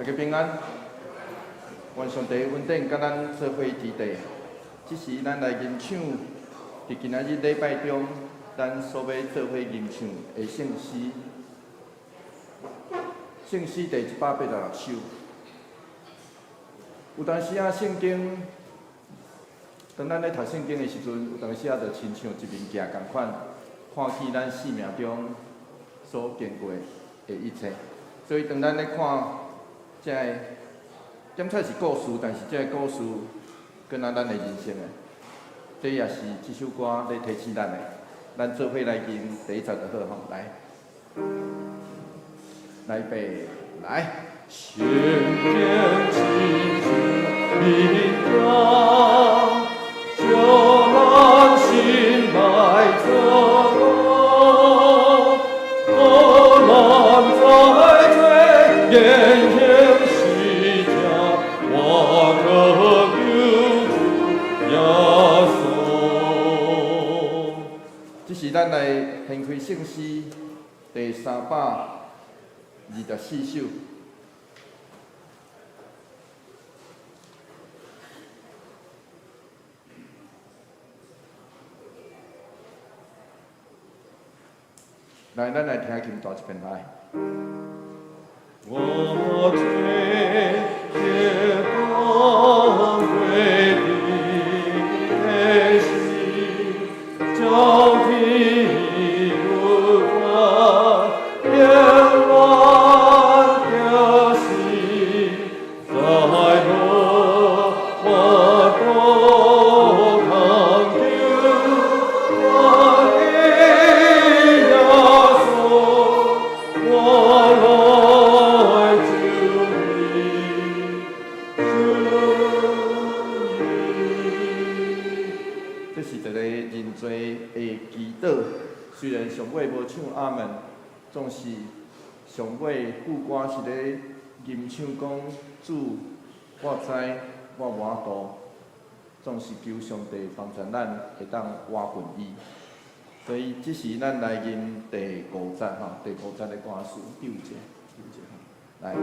大家平安，愿上帝稳定甲咱做伙伫地。只是咱来吟唱，伫今仔日礼拜中，咱所要做伙吟唱的圣诗，圣诗第186首。有当时啊，圣经，当咱咧读圣经的时阵，有当时啊，就亲像一面镜共款，看起咱生命中所经过的一切。所以，当咱咧看这个，点彩是故事，但是这个故事跟咱的人生的，这也是这首歌咧提醒咱的。咱做伙来吟第1节就好吼，来预备，来。千遍祈求明亮，就让心来走路，不能再追眼前世家，我的救主耶稣。这是咱来献开圣诗第324首。来，咱来听琴大一遍来。我追也不归的心，交替不换，变乱的心，在我都看丢我的耶稣，我来救你，这是一个认罪的祈祷，虽然上尾无唱阿门，总是上尾副歌是咧吟唱讲主，我知我满度，总是求上帝帮助咱会当活分伊。所以这是咱来吟第5节吼，第5节的歌词第5节，来，预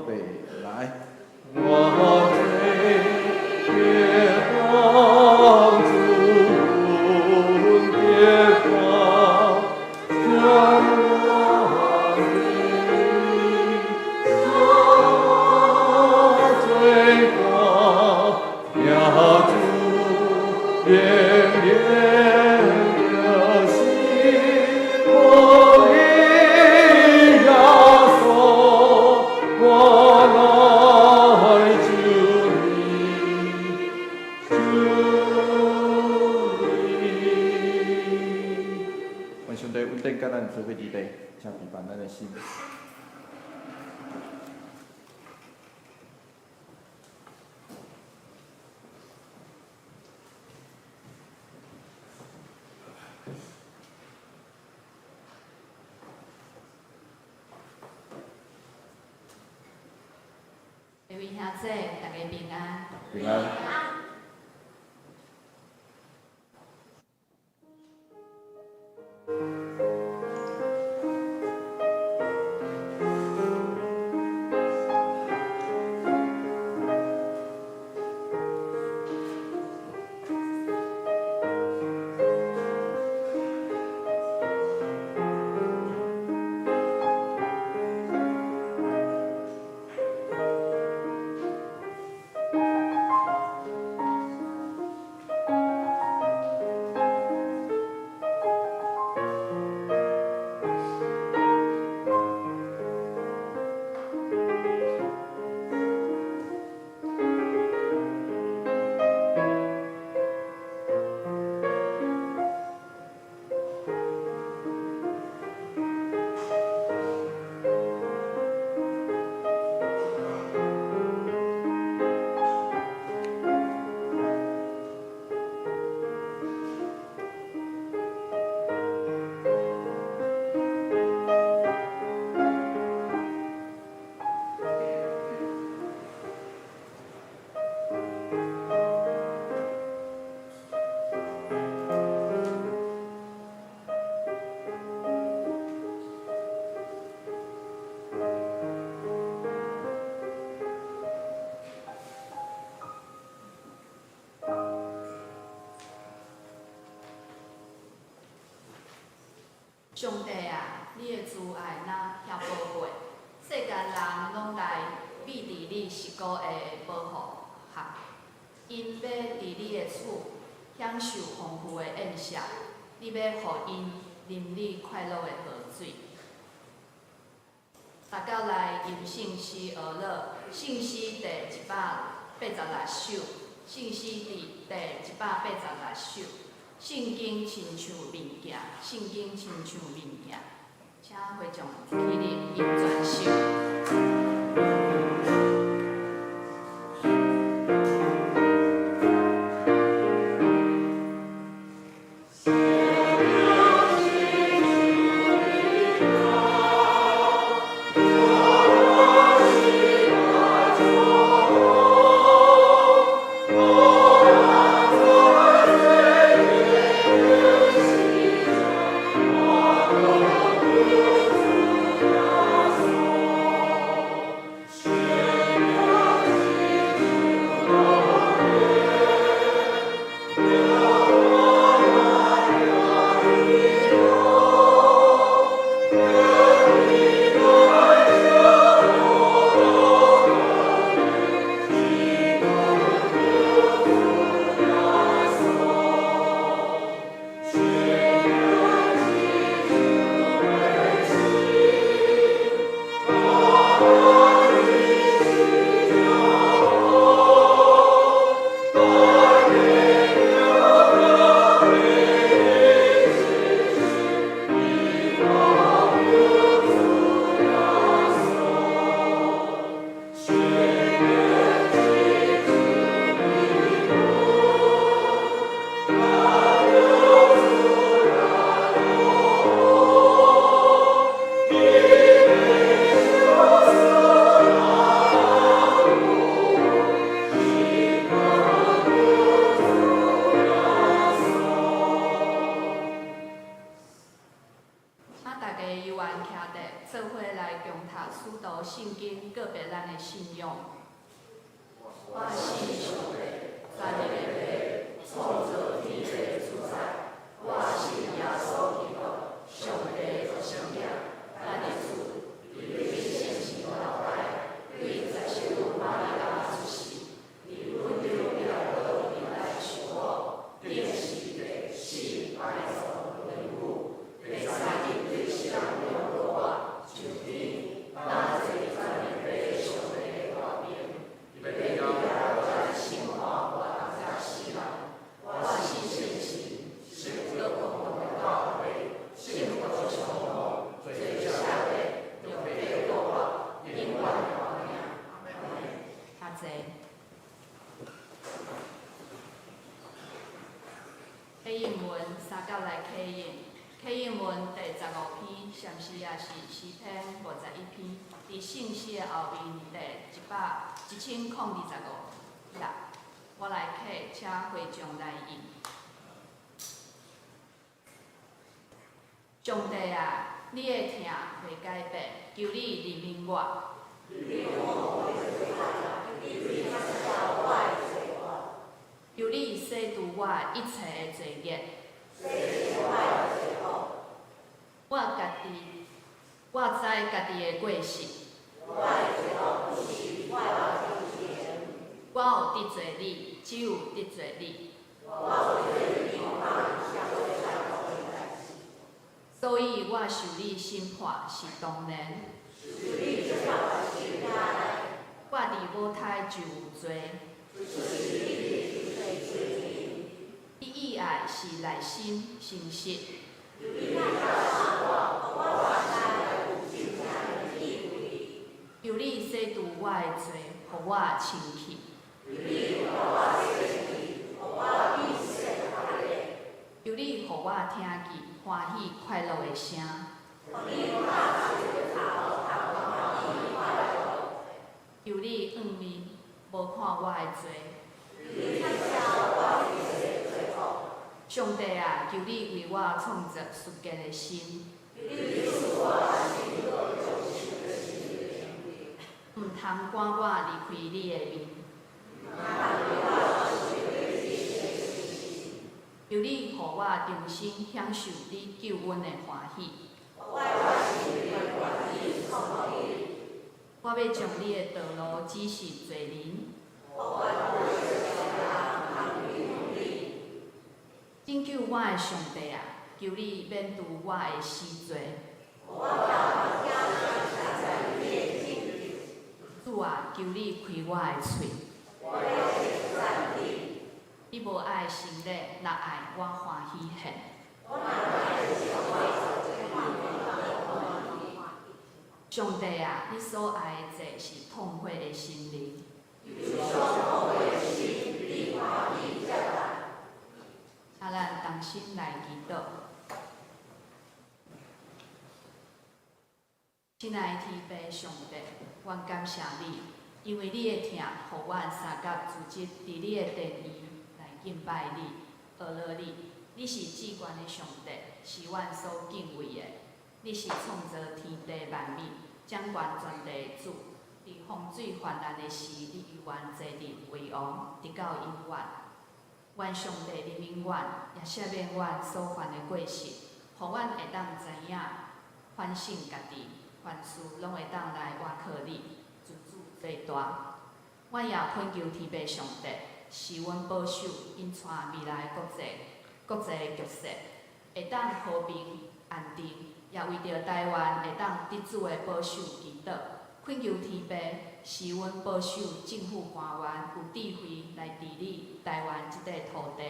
备来。我追也帮助别放，将我追光，要主怜怜的心，我以耶稣，我来救你，愿上帝稳定甲咱做伙伫地，请陪伴咱的心。各位兄弟，大家平安。平安。上帝啊，你的慈爱哪遐宝贵，世间人拢来秘伫你10个月的保护下，因要伫你的厝享受丰富的宴食，你要互因啉你快乐的河水。大家来吟圣诗而乐，圣诗第186首，圣诗第186首。圣经亲像物件，圣经亲像物件，请会众起立吟全首。圣经告别咱的信仰。我是上帝，在你的背，创造天地的主宰。我是耶稣基督，上帝的圣名。咱的主，你对圣神老大，对在圣母玛利亚出世，你本着了道理来受苦，定是地死拜受人物，被裁定对世人用过我，上天。那最在你背上的画面，被你了在心化我在世人，我是圣神，是个公的教会，信徒相互，最下的用背过我，因我的名。阿姐。启应文三角来启应。启应文第15篇，禅诗也是诗篇51篇，伫圣诗的后面第1025页。我来启，请会众来应。上帝啊，你的疼会改变，求你怜悯我。求你洗除我一切的罪孽。我知家己的过失。我有得罪你，只有得罪你。所以我受你审判是当然。我伫母胎就有罪。你以爱是内心诚实。求你洗除我的罪，互我清气。求你互我听见欢喜快乐的声。求你掩面，无看我的罪。上帝啊，求你为我创造纯洁的心。毋通赶我离开你的面。求你互我重新享受你救恩的欢喜。我要将你的道路指示做人。拯救我的上帝啊，求你免除我的死罪。主啊，求你开我的嘴。你无爱心礼，若爱我欢喜献。上帝啊，你所爱的罪是痛悔的心灵。请咱同心来祈祷。亲爱的天父上帝，阮感谢你，因为你的疼，互阮三甲组织伫你的殿宇来敬拜你、学乐你。你是至悬的上帝，是阮所敬畏的。你是创造天地万物、掌管全地的主。伫风水泛滥的时，你与阮坐立为王，直到永远。愿上帝怜悯阮，也赦免阮所犯的过失，互阮会当知影反省家己，凡事拢会当来倚靠你，自主做大。阮也恳求天父上帝，是阮保守，引带未来国际的局势，会当和平安定，也为着台湾会当得主的保守祈祷。恳求天父，是阮保守政府官员有智慧来治理台湾这块土地。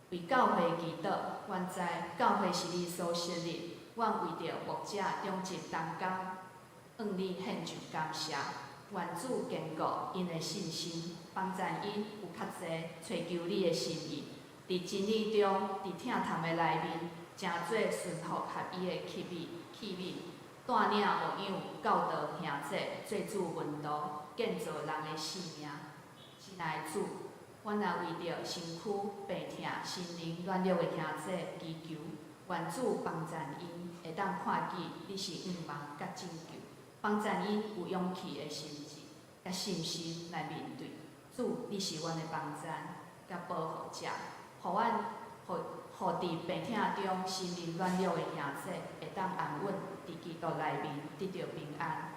为教会祈祷，阮知教会是你所设立，阮为着牧者忠直同工，向你献上感谢。愿主坚固因的信心，帮助因有较侪找求你的心意，伫真理中，伫疼痛的内面，诚做顺服合一的器皿。带领牧养、教导兄姐，做主门徒，建造人的生命。亲爱的主，阮也为着身躯病痛、心灵软弱的兄姐祈求，愿主帮助因会当看见你是毋茫甲拯救，帮助因有勇气的心智、甲信心来面对。主，你是阮的帮助、甲保护者，互阮互伫病痛中心灵软弱的兄姐会当安稳伫基督内面得到平安。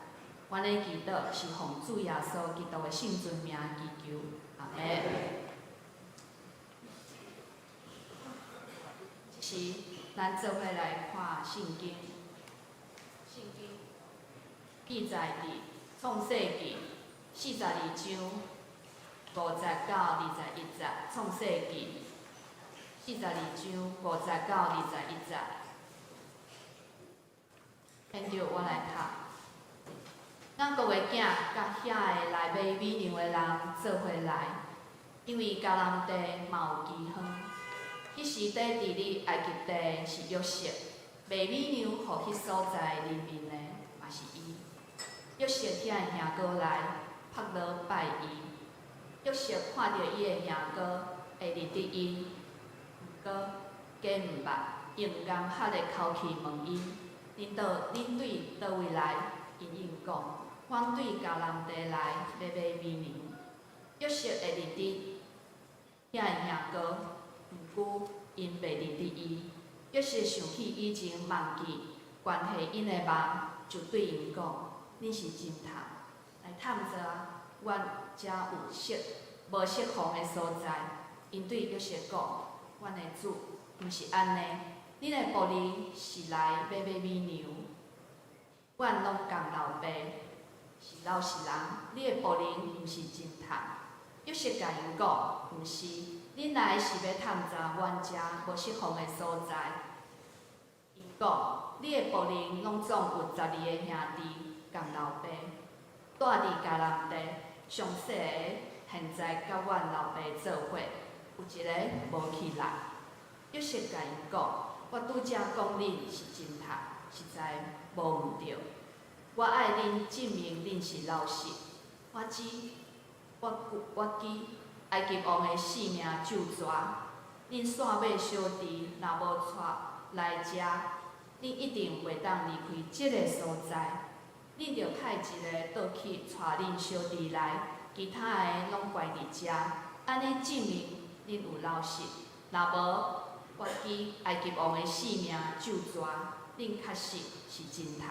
阮的祈祷是奉主耶稣基督的圣尊名祈求，阿门。这时，咱做伙来看圣经。圣经记载伫创世纪42章59、21节。创世纪42章59、21节。跟着我来读。咱各个囝甲遐个来买米粮的人做伙来，因为迦南地嘛有饥荒。迄时底伫咧埃及地是约瑟，卖米粮互迄所在人民的嘛是伊。约瑟遐个兄哥来，帕罗拜伊。约瑟看到伊个兄哥会认得因，毋过假毋捌，用严赫的口气问因：恁对倒位来？因应讲：阮对迦南地来要买米粮。约瑟会认得遐个兄哥，毋过因袂认得伊。约瑟想起以前忘记关系因的梦，就对因讲：恁是真趁，来探者啊！阮遮有无适逢的所在。因对约瑟讲：阮的主，毋是安尼，恁的仆人是来要买米粮。阮拢共老爸，是老实人，你的仆人毋是真趁。约瑟甲因讲：毋是，恁来是要探查阮遮无适逢的所在。因讲：你的仆人拢总有12个兄弟，共老爸，住伫迦南地，上细个现在甲阮老爸做伙，有一个无起来。约瑟甲因讲：我拄则讲恁是真趁，实在无毋对。我爱恁证明恁是老实。我知埃及王的性命咒抓，恁线尾小弟若无带来遮，恁一定袂当离开即个所在。恁着派一个倒去带恁小弟来，其他的拢关伫遮，安尼证明恁有老实。若无，我记埃及王的性命咒蛇，恁确实是真读。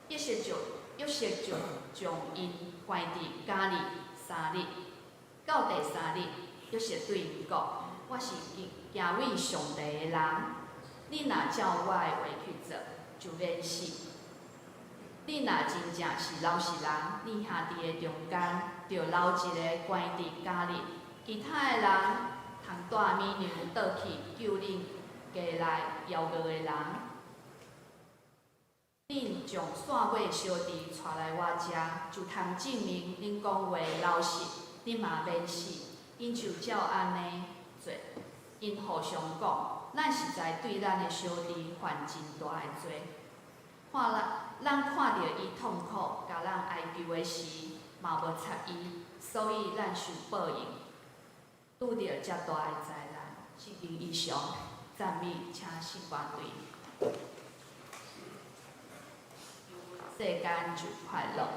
约瑟就将因关伫家里3日。到第3日，约瑟对因讲：“我是敬畏上帝的人，你若照我的话去做，就免死。你若真正是老实人，你兄弟的中间，就留一个关伫家里，其他的人通带绵羊倒去救恁家内枵饿的人。恁将线尾小弟带来我遮，就通证明恁讲话老实，恁嘛免死。因就照安尼做，因互相讲，咱实在对咱的小弟犯真大的罪。咱看到伊痛苦，甲咱哀求的时，嘛无插伊，所以咱受报应。拄着遮大的灾难，1年以上，赞美请士官队。世间就快乐。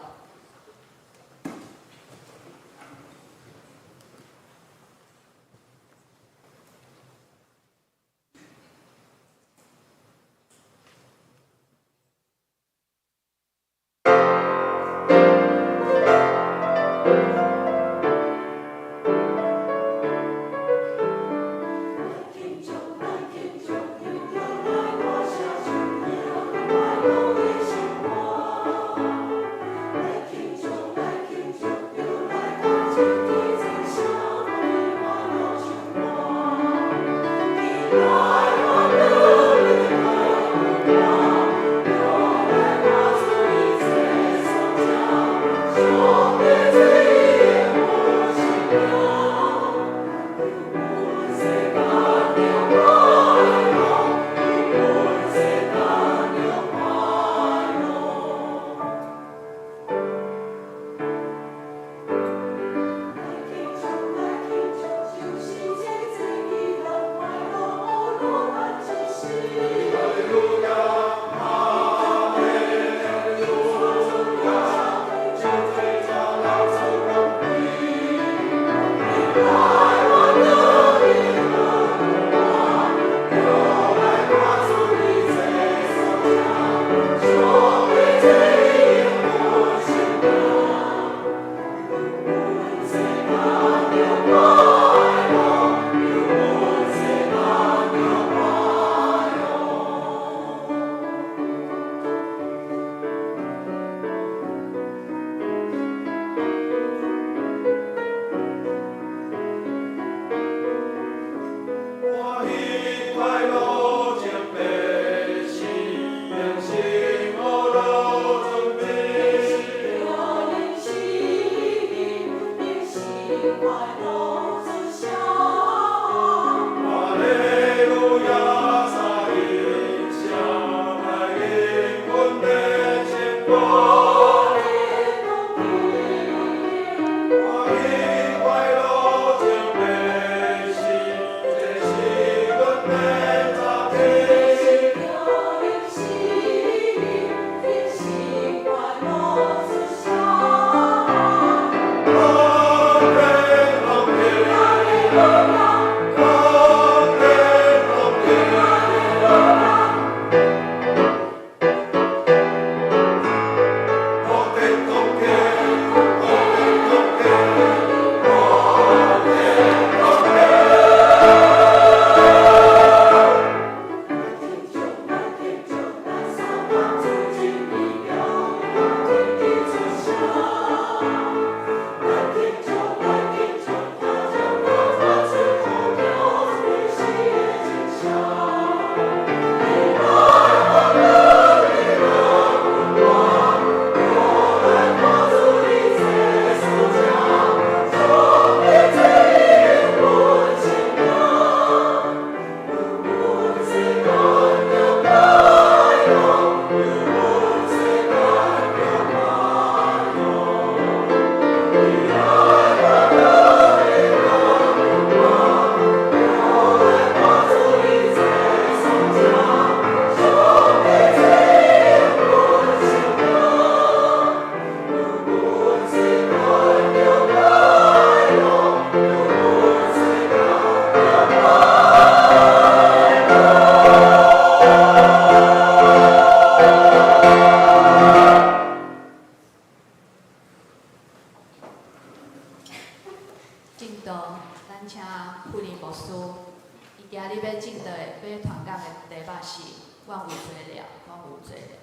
拢有罪的。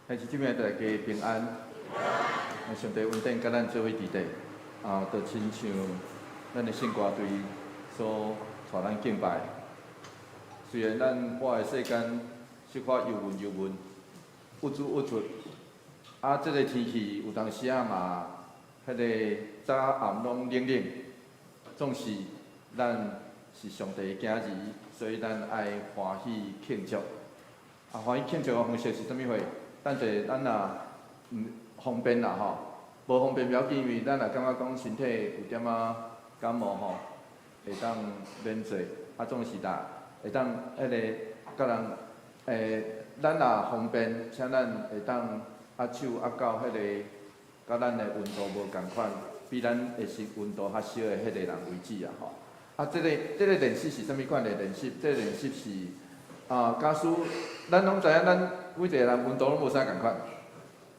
还是即摆大家平安，上帝稳定甲咱做伙伫地，就亲像咱的圣歌队所带咱敬拜。虽然咱活的世间小可又闷又闷，郁出郁出，即个天气有当时嘛，迄个早暗拢冷冷，总是咱是上帝的囝儿，所以咱爱欢喜庆祝。欢喜庆祝的方式是啥物货？等者咱若方便啦吼，无方便不要紧，因为咱若感觉讲身体有点感冒吼，会当免做，总是会当迄个甲人咱若方便，请咱会当手到迄个甲咱的温度无共款，比咱会是温度较少的迄个人为止吼。这个练习是啥物款的练习？这个练习是假使咱拢知影，咱每一个人温度拢无啥共款，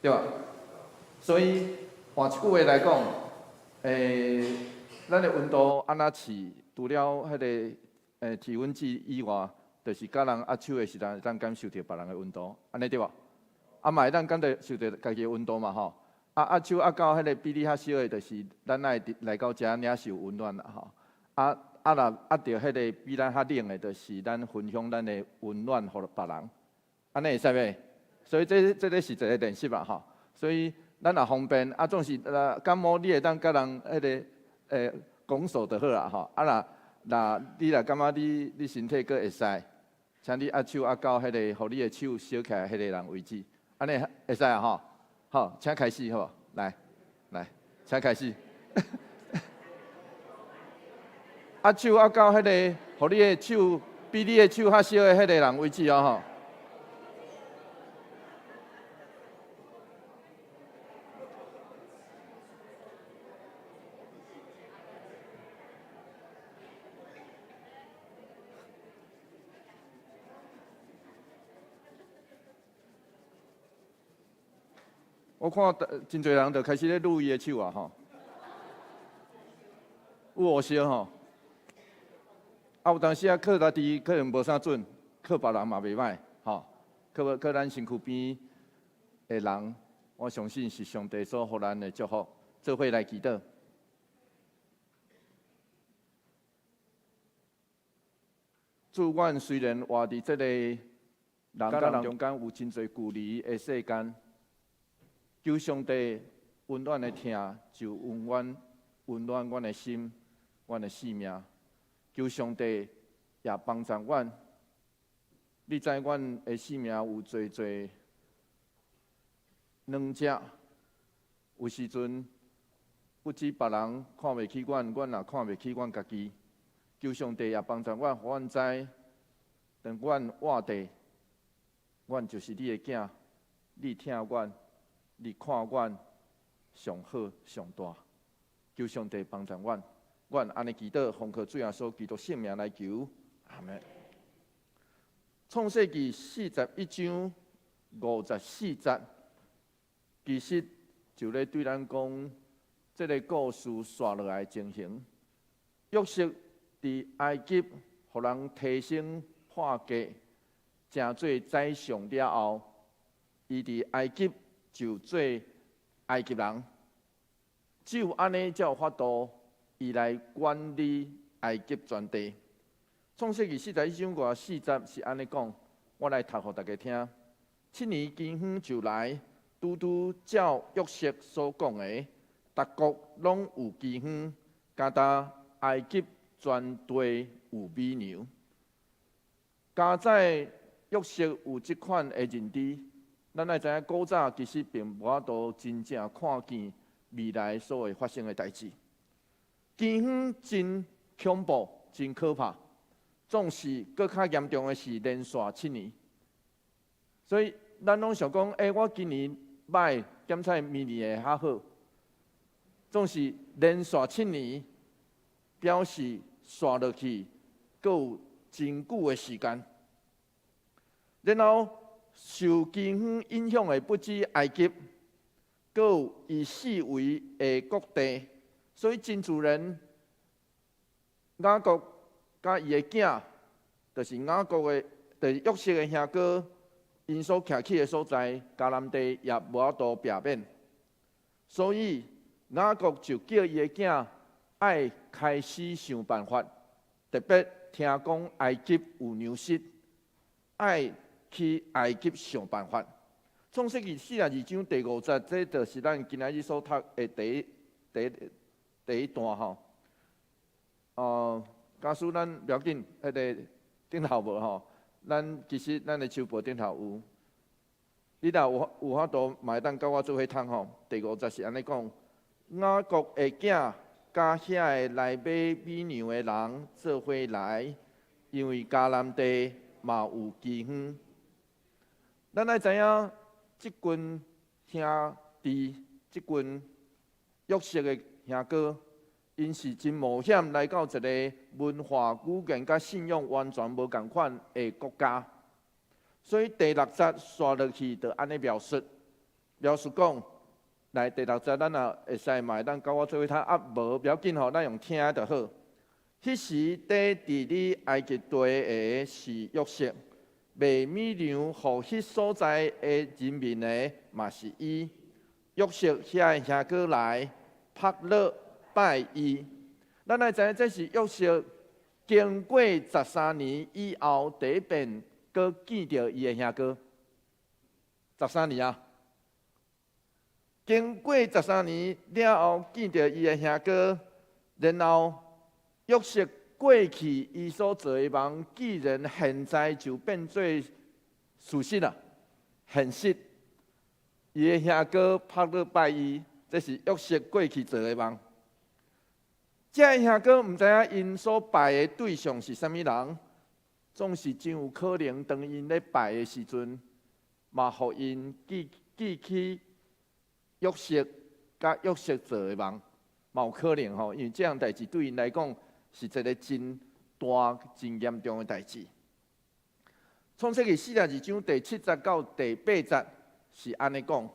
对吧？所以换一句话来讲，咱的温度安怎试？除了迄个体温计以外，就是甲人握手的时阵，会当感受到别人的温度，安尼对无？嘛会当感受到家己的温度嘛吼。握手握到迄个比你较少的，就是咱爱来到遮领受温暖啦吼。若握到迄个比咱较冷的，就是咱分享咱的温暖互别人，安尼会使袂？所以这个是一个练习啦吼。所以咱若方便，总是感冒你会当甲人迄个拱手就好啦吼。若你若感觉你身体阁会使，请你握手握到迄个，互你的手烧起来迄个人为止，安尼会使啊吼。好，请开始好无？来，请开始。手握到迄个，互你的手比你的手较小的迄个人为止哦吼。我看真侪人就开始咧撸伊的手啊吼，有学习吼。有当时靠家己可能无啥准，靠别人嘛袂歹吼。靠咱身躯边的人，我相信是上帝所予咱的祝福。做伙来祈祷。主，阮虽然活伫这个人甲人中间有真侪距离的世间。求上帝温暖的听，就温暖阮的心，阮的性命。求上帝也帮助阮。你知阮的性命有侪软者，有时阵不止别人看袂起阮，阮也看袂起阮家己。求上帝也帮助阮，互阮知，当阮活地，阮就是你的囝，你疼阮。你看阮上好上大，求上帝帮助阮。阮安尼祈祷，奉靠主耶稣基督圣名来求，阿门。创世纪41章54节，其实就咧对咱讲，这个故事刷落来情形。约瑟伫埃及，互人提升破格，成做宰相了后，伊伫埃及。就做埃及人，只有安尼才有法度，伊来管理埃及全地。创世纪41章54节是安尼讲，我来读互大家听。7年饥荒就来，拄照约瑟所讲的，各国拢有饥荒，加达埃及全地有美牛。加在约瑟有即款的认知。咱爱知影，古早其实并无法度真正看见未来所会发生的代志。饥荒真恐怖，真可怕。总是更较严重的是连续7年。所以咱拢想讲，我今年歹，检测明年会较好。总是连续7年，表示刷落去，阁有真久的时间。然后。受饥荒影响的不止埃及，阁有以四围的各地，所以真主人雅各甲伊的囝，就是雅各的，就是约瑟的兄哥，因所徛起的所在，迦南地也无法度避免。所以雅各就叫伊的囝爱开始想办法，特别听讲埃及有牛虱，爱去埃及想办法。创世纪42章第5节，这就是咱今仔日所读的第一段吼。假使咱不要紧，迄个顶头无吼，其实咱的手报顶头有。你若有法度，嘛会当甲我做伙读吼。第5节是安尼讲：雅各的囝甲遐个来买美牛的人做伙来，因为迦南地嘛有饥荒。咱爱知影，即群兄弟，即群约瑟的兄哥，因是真冒险来到一个文化、语言甲信仰完全无共款的国家。所以第6节刷落去，就安尼描述讲，来第6节咱也会使嘛，咱甲我做伙读，无不要紧吼，咱用听就好。迄时在治理埃及地的是约瑟，卖米粮予迄所在的人民的嘛是伊。约瑟遐兄哥来拍勒拜伊。咱来知影这是约瑟经过13年以后第一遍。佮见到伊的兄哥，13年啊！经过13年了后，见到伊的兄哥，然后约瑟过去伊所做的梦，既然现在就变做事实啦，现实。伊的兄哥拍落拜伊，这是约瑟过去做的梦。这兄哥毋知影因所拜的对象是啥物人。总是真有可能，当因咧拜的时阵，嘛互因记起约瑟甲约瑟做的梦，嘛有可能吼。因为这样代志对因来讲是一个真大、真严重的代志。创世纪42章第7节到第8节是安尼讲，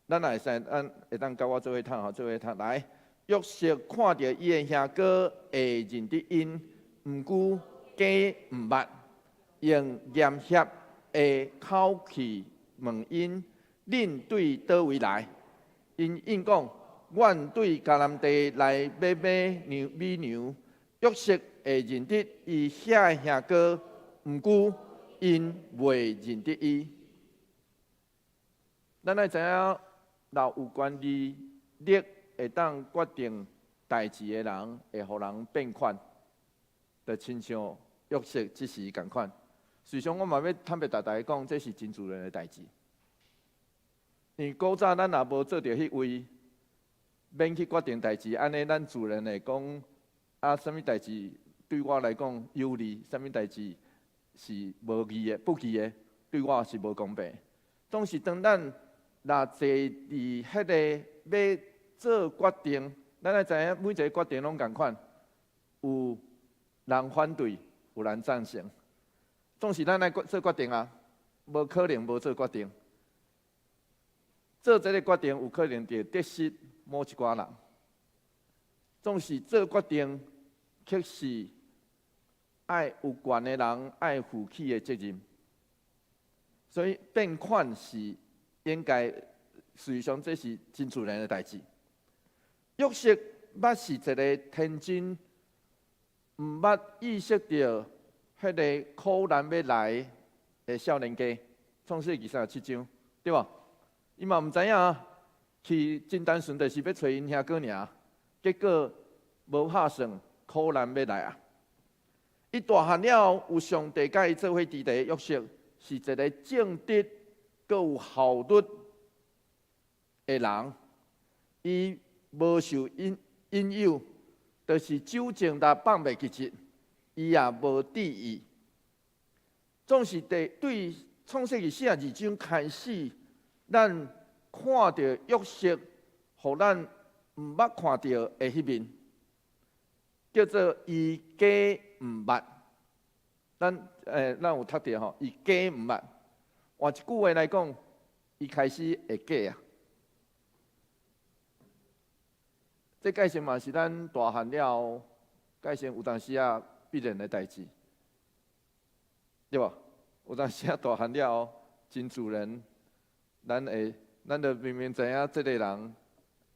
咱会使会当甲我做伙读吼，做伙读来。约瑟看到伊的兄哥会认得因，毋过。假毋捌，用严肃的口气问因：恁对倒位来？因应讲：阮对迦南地来买米牛。约瑟会认得伊遐兄哥，毋过因袂认得伊。咱爱知影，若有关利益会当决定代志的人，会互人变款，就亲像。约瑟即时共款，实际上我嘛要坦白大家讲，这是真自然的代志。因为古早咱也无做着迄位，免去决定代志，安尼咱自然会讲啊，啥物代志对我来讲有利，啥物代志是无义的、不义的，对我是无公平。总是当咱若坐伫迄个要做决定，咱爱知影每一个决定拢共款，有人反对。有人赞成，总是咱来做决定啊，无可能无做决定。做这个决定有可能就得失某一寡人，总是做决定，却是爱有权的人爱负起的责任。所以变款是应该，实际上这是真自然的代志。约瑟捌是一个天真。毋捌意识到迄个苦难要来的少年家，创世纪37章，对吧？伊嘛毋知影，去真单纯就是要找因兄哥尔，结果无拍算，苦难要来啊！伊大汉了，有上帝甲伊做伙伫地，约瑟是一个正直、阁有效率的人，伊无受引诱。就是酒精也放袂记节，伊也无敌意。总是对创世纪42章开始，咱看到约瑟，互咱毋捌看到的迄面，叫做伊假毋捌。咱有读到吼，伊假毋捌。换一句话来讲，伊开始会假啊。这改成嘛是咱大汉了后，改成有当时啊必然的代志，对吧？有当时啊大汉了后，真自然，咱就明明知影这个人，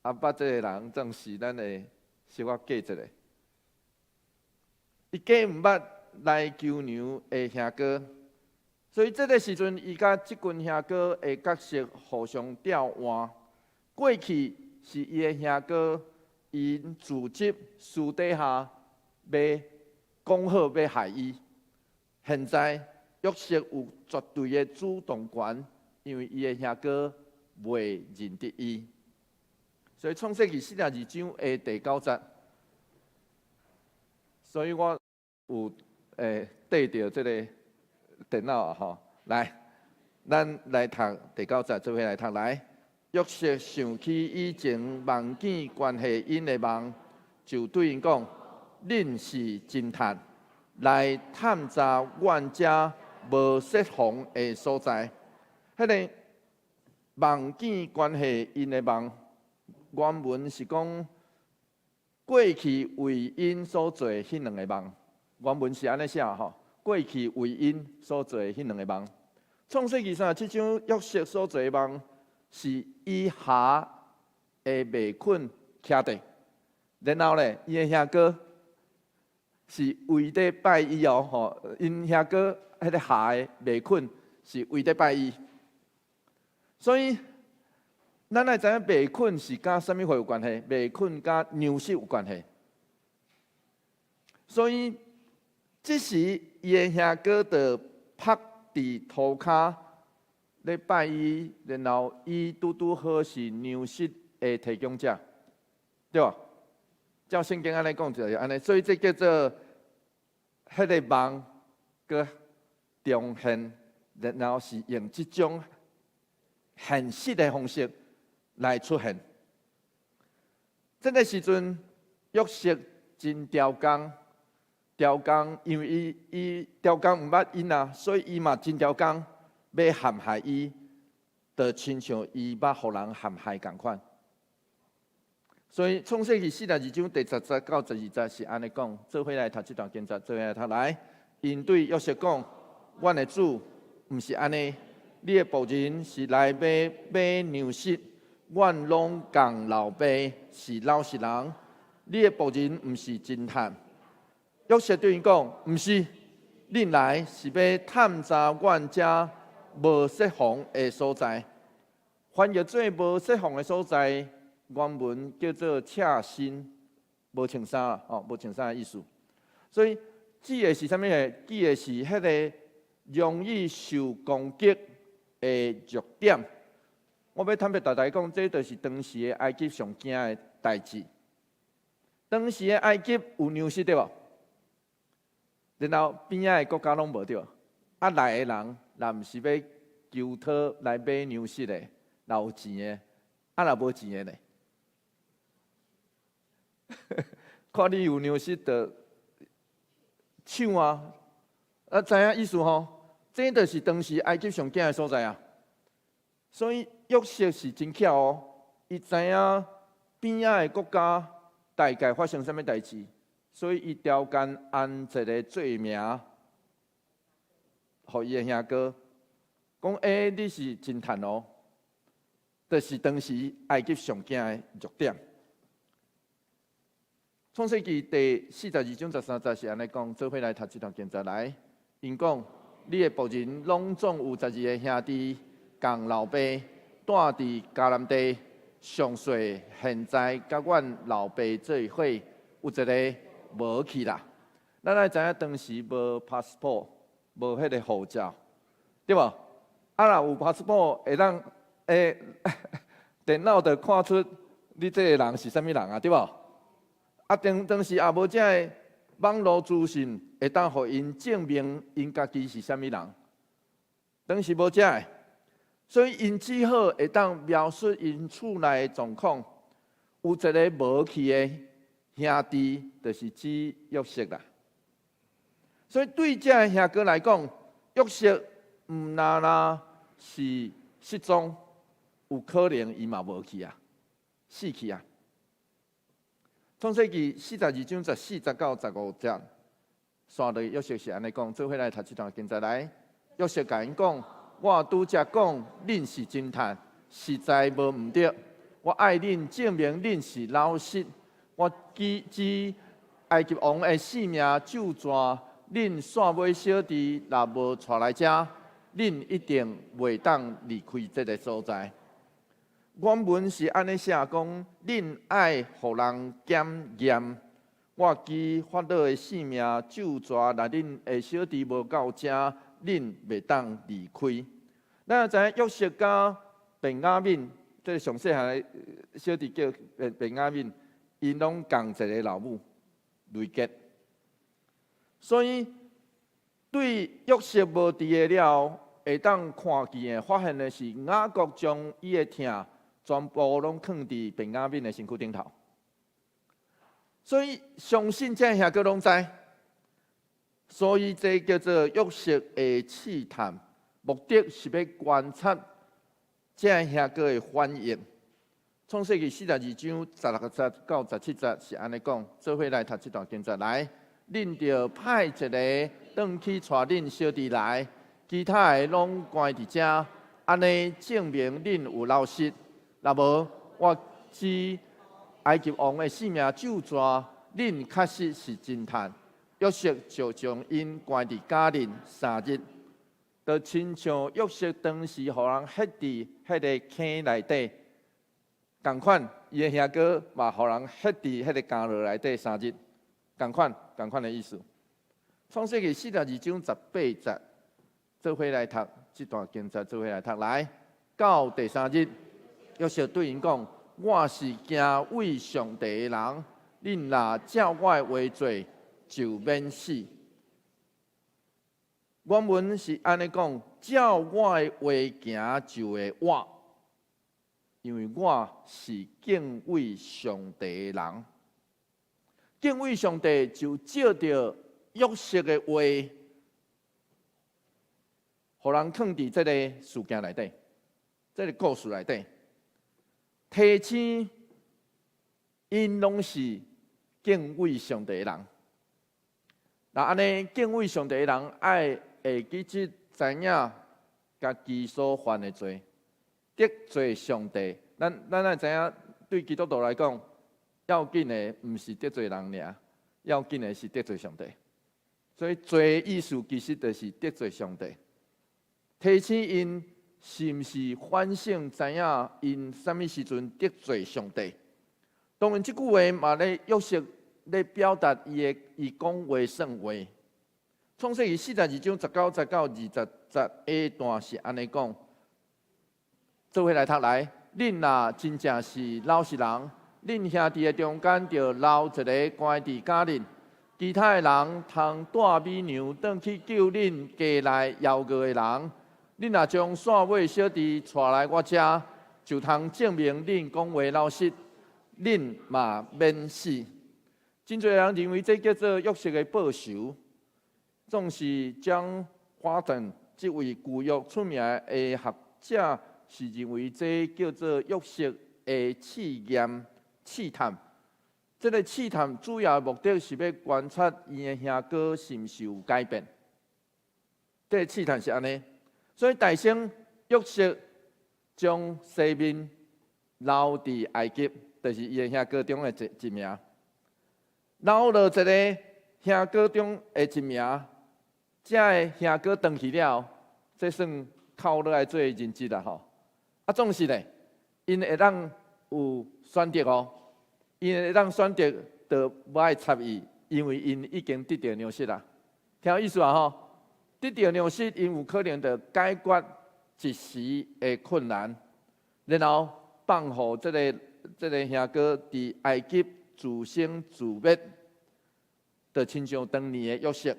捌这个人，总是咱会小可记一下。伊假毋捌来求娘的兄哥，所以这个时阵，伊甲即群兄哥的角色互相调换。过去是伊的兄哥，因自责私底下要讲好要害伊。现在约瑟有绝对的主动权，因为伊的兄哥袂认得伊。所以创世纪42章的第9节，所以我有缀着这个电脑啊吼，来，咱来读第9节，做伙来读来。约瑟想起以前梦见关系因的梦，就对因讲：“恁是侦探，来探查阮遮无设防的所在。”迄个梦见关系因的梦，原文是讲过去为因所做迄两个梦。原文是安尼写吼，过去为因所做迄两个梦。创世纪37章约瑟所做的梦，是伊下会袂困徛地，然后咧，伊的兄哥是为伫拜伊哦，吼，因兄哥迄个下的袂困是为伫拜伊，所以咱来知影袂困是甲啥物货有关系？袂困甲娘息有关系，所以即时伊的兄哥就趴伫涂骹。咧拜伊，然后伊拄好是娘息的提供者，对吧？照圣经安尼讲就是安尼，所以这叫做迄个梦个重现，然后是用即种现实的方式来出现。这个时阵，约瑟真刁工，因为伊刁工毋捌因啊，所以伊嘛真刁工。要陷害伊，就亲像伊捌互人陷害共款。所以创世纪42章第10节到12节是安尼讲，做伙来读这段经节，做伙来读来。因对约瑟讲：“阮的主，毋是安尼，你的仆人是来买粮食，阮拢共老爸是老实人。你的仆人毋是侦探。”约瑟对因讲：“毋是，恁来是要探查阮遮。”无设防的所在，翻译做无设防的所在，原文叫做赤身，无穿衫啦，无穿衫的意思。所以指的是啥物个？指的是迄个容易受攻击的弱点。我要坦白大家讲，这就是当时的埃及上惊的代志。当时的埃及有粮食对无？然后边仔的国家拢无对。来的人，若毋是要求讨来买粮食的，若有钱的，若无钱的呢？看你有粮食就抢啊！知影意思吼？这就是当时埃及上惊的所在啊！所以约瑟是真巧哦，伊知影边仔的国家大概发生啥物代志，所以伊条件安一个罪名。互伊的兄哥讲：“你是侦探哦，就是当时埃及上惊的弱点。”创世纪第42章13节是安尼讲，做伙来读这段经节来。因讲：“你的仆人拢总有12个兄弟，共老爸住伫迦南地，上岁现在甲阮老爸做伙，有一个无去啦。”咱来知影当时无 passport。无迄个护照，对无？若有 passport 会当电脑就看出你这个人是啥物人啊，对无？当时也无这个网络资讯会当互因证明因家己是啥物人，当时无这个，所以因只好会当描述因厝内的状况。有一个无去的兄弟，就是指约瑟啦。所以对这个兄哥来讲，约瑟毋那是失踪，有可能伊嘛无去啊，死去啊。创世纪42章14节到15节，线落约瑟是安尼讲，做伙来读这段经节来。约瑟甲因讲：我拄则讲，恁是侦探，实在无毋对。我爱恁证明恁是老实。我基埃及王的性命救逝，恁线尾小弟若无带来遮，恁一定袂当离开这个所在。原文是安尼写讲，恁爱互人检验。我基法老的性命救逝，若恁的小弟无到遮，恁袂当离开。咱知影约瑟甲便雅悯，这个上细汉的小弟叫便雅悯，因拢共一个老母雷结，所以对约瑟无伫个了，会当看见的发现的是雅各将伊的疼全部拢放伫便雅悯的身躯顶头。所以相信这兄哥拢知，所以这叫做约瑟的试探，目的是要观察这兄哥的反应。创世纪42章16节到17节是安尼讲，做伙来读这段经节。来，恁着派一个转去带恁小弟来，其他的拢关伫遮，安尼证明恁有老实。若无，我知埃及王的性命救逝，恁确实是侦探。约瑟就将因关伫家里3日，就亲像约瑟当时互人ฮ็伫迄个坑内底，同款伊的兄哥嘛互人ฮ็伫迄个监牢内底3日，同款的意思。创世纪42章18节，做伙来读这段经节，做伙来读。来，到第3日，约瑟对因讲。我是敬畏上帝的人，恁若照我的话做，就免死。原文是安尼讲：照我的话行就会活，因为我是敬畏上帝的人。敬畏上帝就照着约瑟的话，互人放伫这个事件内底，这个故事内底。提醒因拢是敬畏上帝的人，那安尼敬畏上帝的人，爱会记得知影家己所犯的罪，得罪上帝。咱也知影，对基督徒来讲，要紧的毋是得罪人尔，要紧的是得罪上帝。所以罪的意思其实就是得罪上帝，提醒因。是毋是反省知影因什么时阵得罪上帝？当然，这句话嘛咧约瑟咧表达伊讲话算话。创世纪42章19节到20节A段是安尼讲，做伙来读来。恁若真正是老实人，恁兄弟的中间就留一个关伫家里，其他的人通带美牛转去救恁家内邀过的人。恁若将线尾小弟带来我遮，就通证明恁讲话老实，恁嘛免死。真侪人认为这叫做约瑟的报仇，总是将华顿这位古约出名的学者是认为这叫做约瑟的试验、试探。这个试探主要的目的是要观察伊的兄哥是毋是有改变。这个试探是安尼。所以大声约瑟将生命留伫埃及，就是伊的兄哥中的一名。留落一个兄哥中的一名，这个兄哥回去了，这算靠落来做人质啦吼。啊，总是咧，因会当有选择哦，因会当选择，就无爱插伊，因为因已经得到粮食啦。听有意思啊吼？得到粮食，因有可能就解决一时的困难，然后放互这个兄哥伫埃及自生自灭，就亲像当年的约瑟。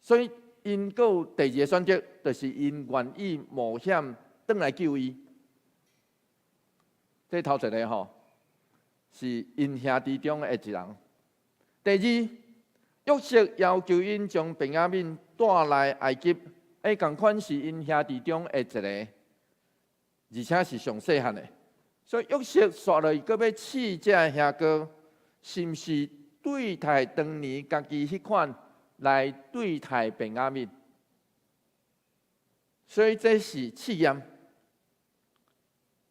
所以因阁有第二个选择，就是因愿意冒险转来救伊。这头一个吼，是因兄弟中的一人。第二。约瑟要求因将便雅悯带来埃及，同款是因兄弟中的一个，而且是上细汉的。所以约瑟煞落搁要试这兄哥，是毋是对待当年家己迄款来对待便雅悯？所以这是试验。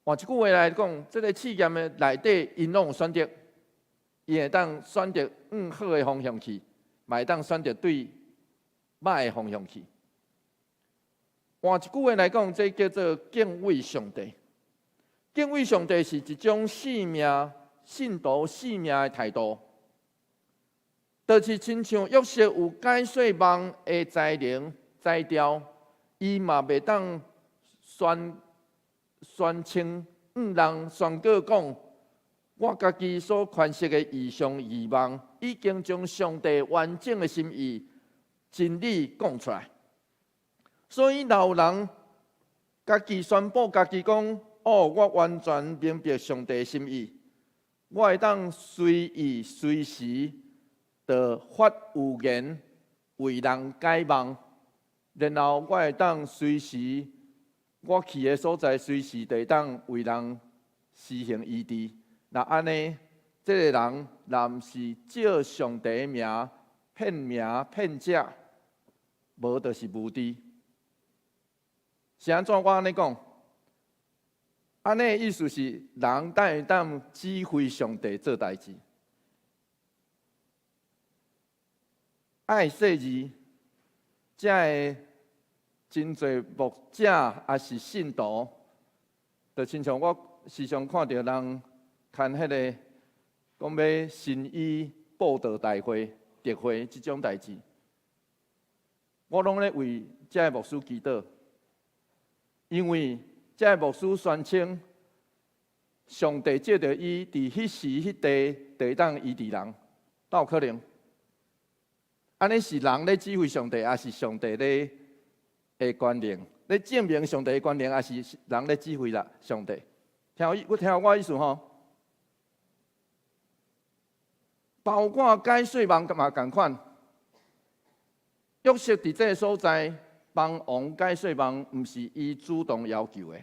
换一句话来讲，这个试验的内底，因拢有选择，伊会当选择好的方向去，嘛会当选择对歹的方向去。换一句话来讲，这叫做敬畏上帝。敬畏上帝是一种信徒性命的态度，就是亲像约瑟有解说梦的才能才调，伊嘛袂当宣称人宣告讲，我家己所诠释的异象异梦，已经将上帝完整的心意、真理讲出来。所以老人家己宣布家己讲，我完全明白上帝的心意，我会当随意随时的发有言为人解梦，然后我会当随时我去的所在随时会当为人施行医治。那安尼，这个人若毋是借上帝的名骗名骗假，无就是无知。是安怎？我安尼讲，安尼的意思是人会当指挥上帝做代志。爱说字，才会真侪牧者也是信徒，就亲像我时常看到人牵迄个讲要新医报道大会、特会即种代志，我拢咧为这个牧师祈祷，因为这个牧师宣称上帝借着伊伫迄时迄地会当医治人，哪有可能？安尼是人咧指挥上帝，还是上帝咧的关联？咧证明上帝的关联，还是人咧指挥啦上帝？听我的意思吼，包括解说梦嘛共款。约瑟伫这个所在帮王解说梦，毋是伊主动要求的。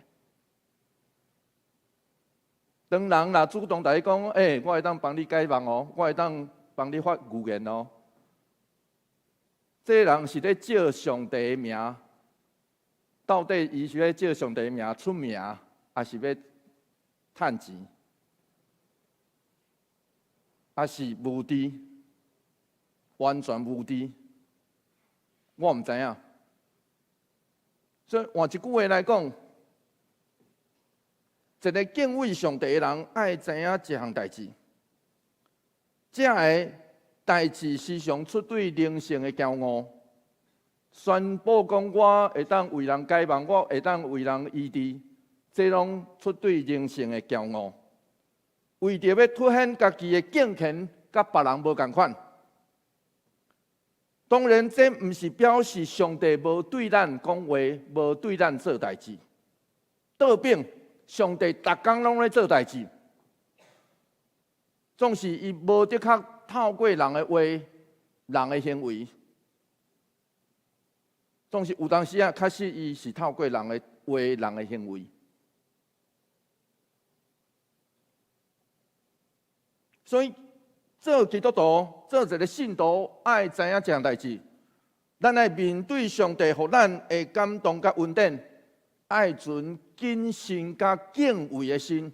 当人若主动来讲，我会当帮你解梦哦，我会当帮你发预言哦。这个人是咧借上帝的名，到底伊是咧借上帝的名出名，还是要趁钱，还是无知？完全无知，我毋知影。所以换一句话来讲，一个敬畏上帝的人，爱知影一项代志，这个代志时常出对灵性的骄傲，宣布讲我会当为人解梦，我会当为人医治，这拢出对灵性的骄傲，为着要凸显家己的敬虔，甲别人无共款。当然，这毋是表示上帝无对咱讲话，无对咱做代志。倒边，上帝逐工拢咧做代志，总是伊无的确透过人的话、人的行为，总是有当时确实伊是透过人的话、人的行为。所以，做基督徒、做一个信徒，爱知影这项代志。咱爱面对上帝，互咱的感动甲恩典，爱存谨慎甲敬畏的心。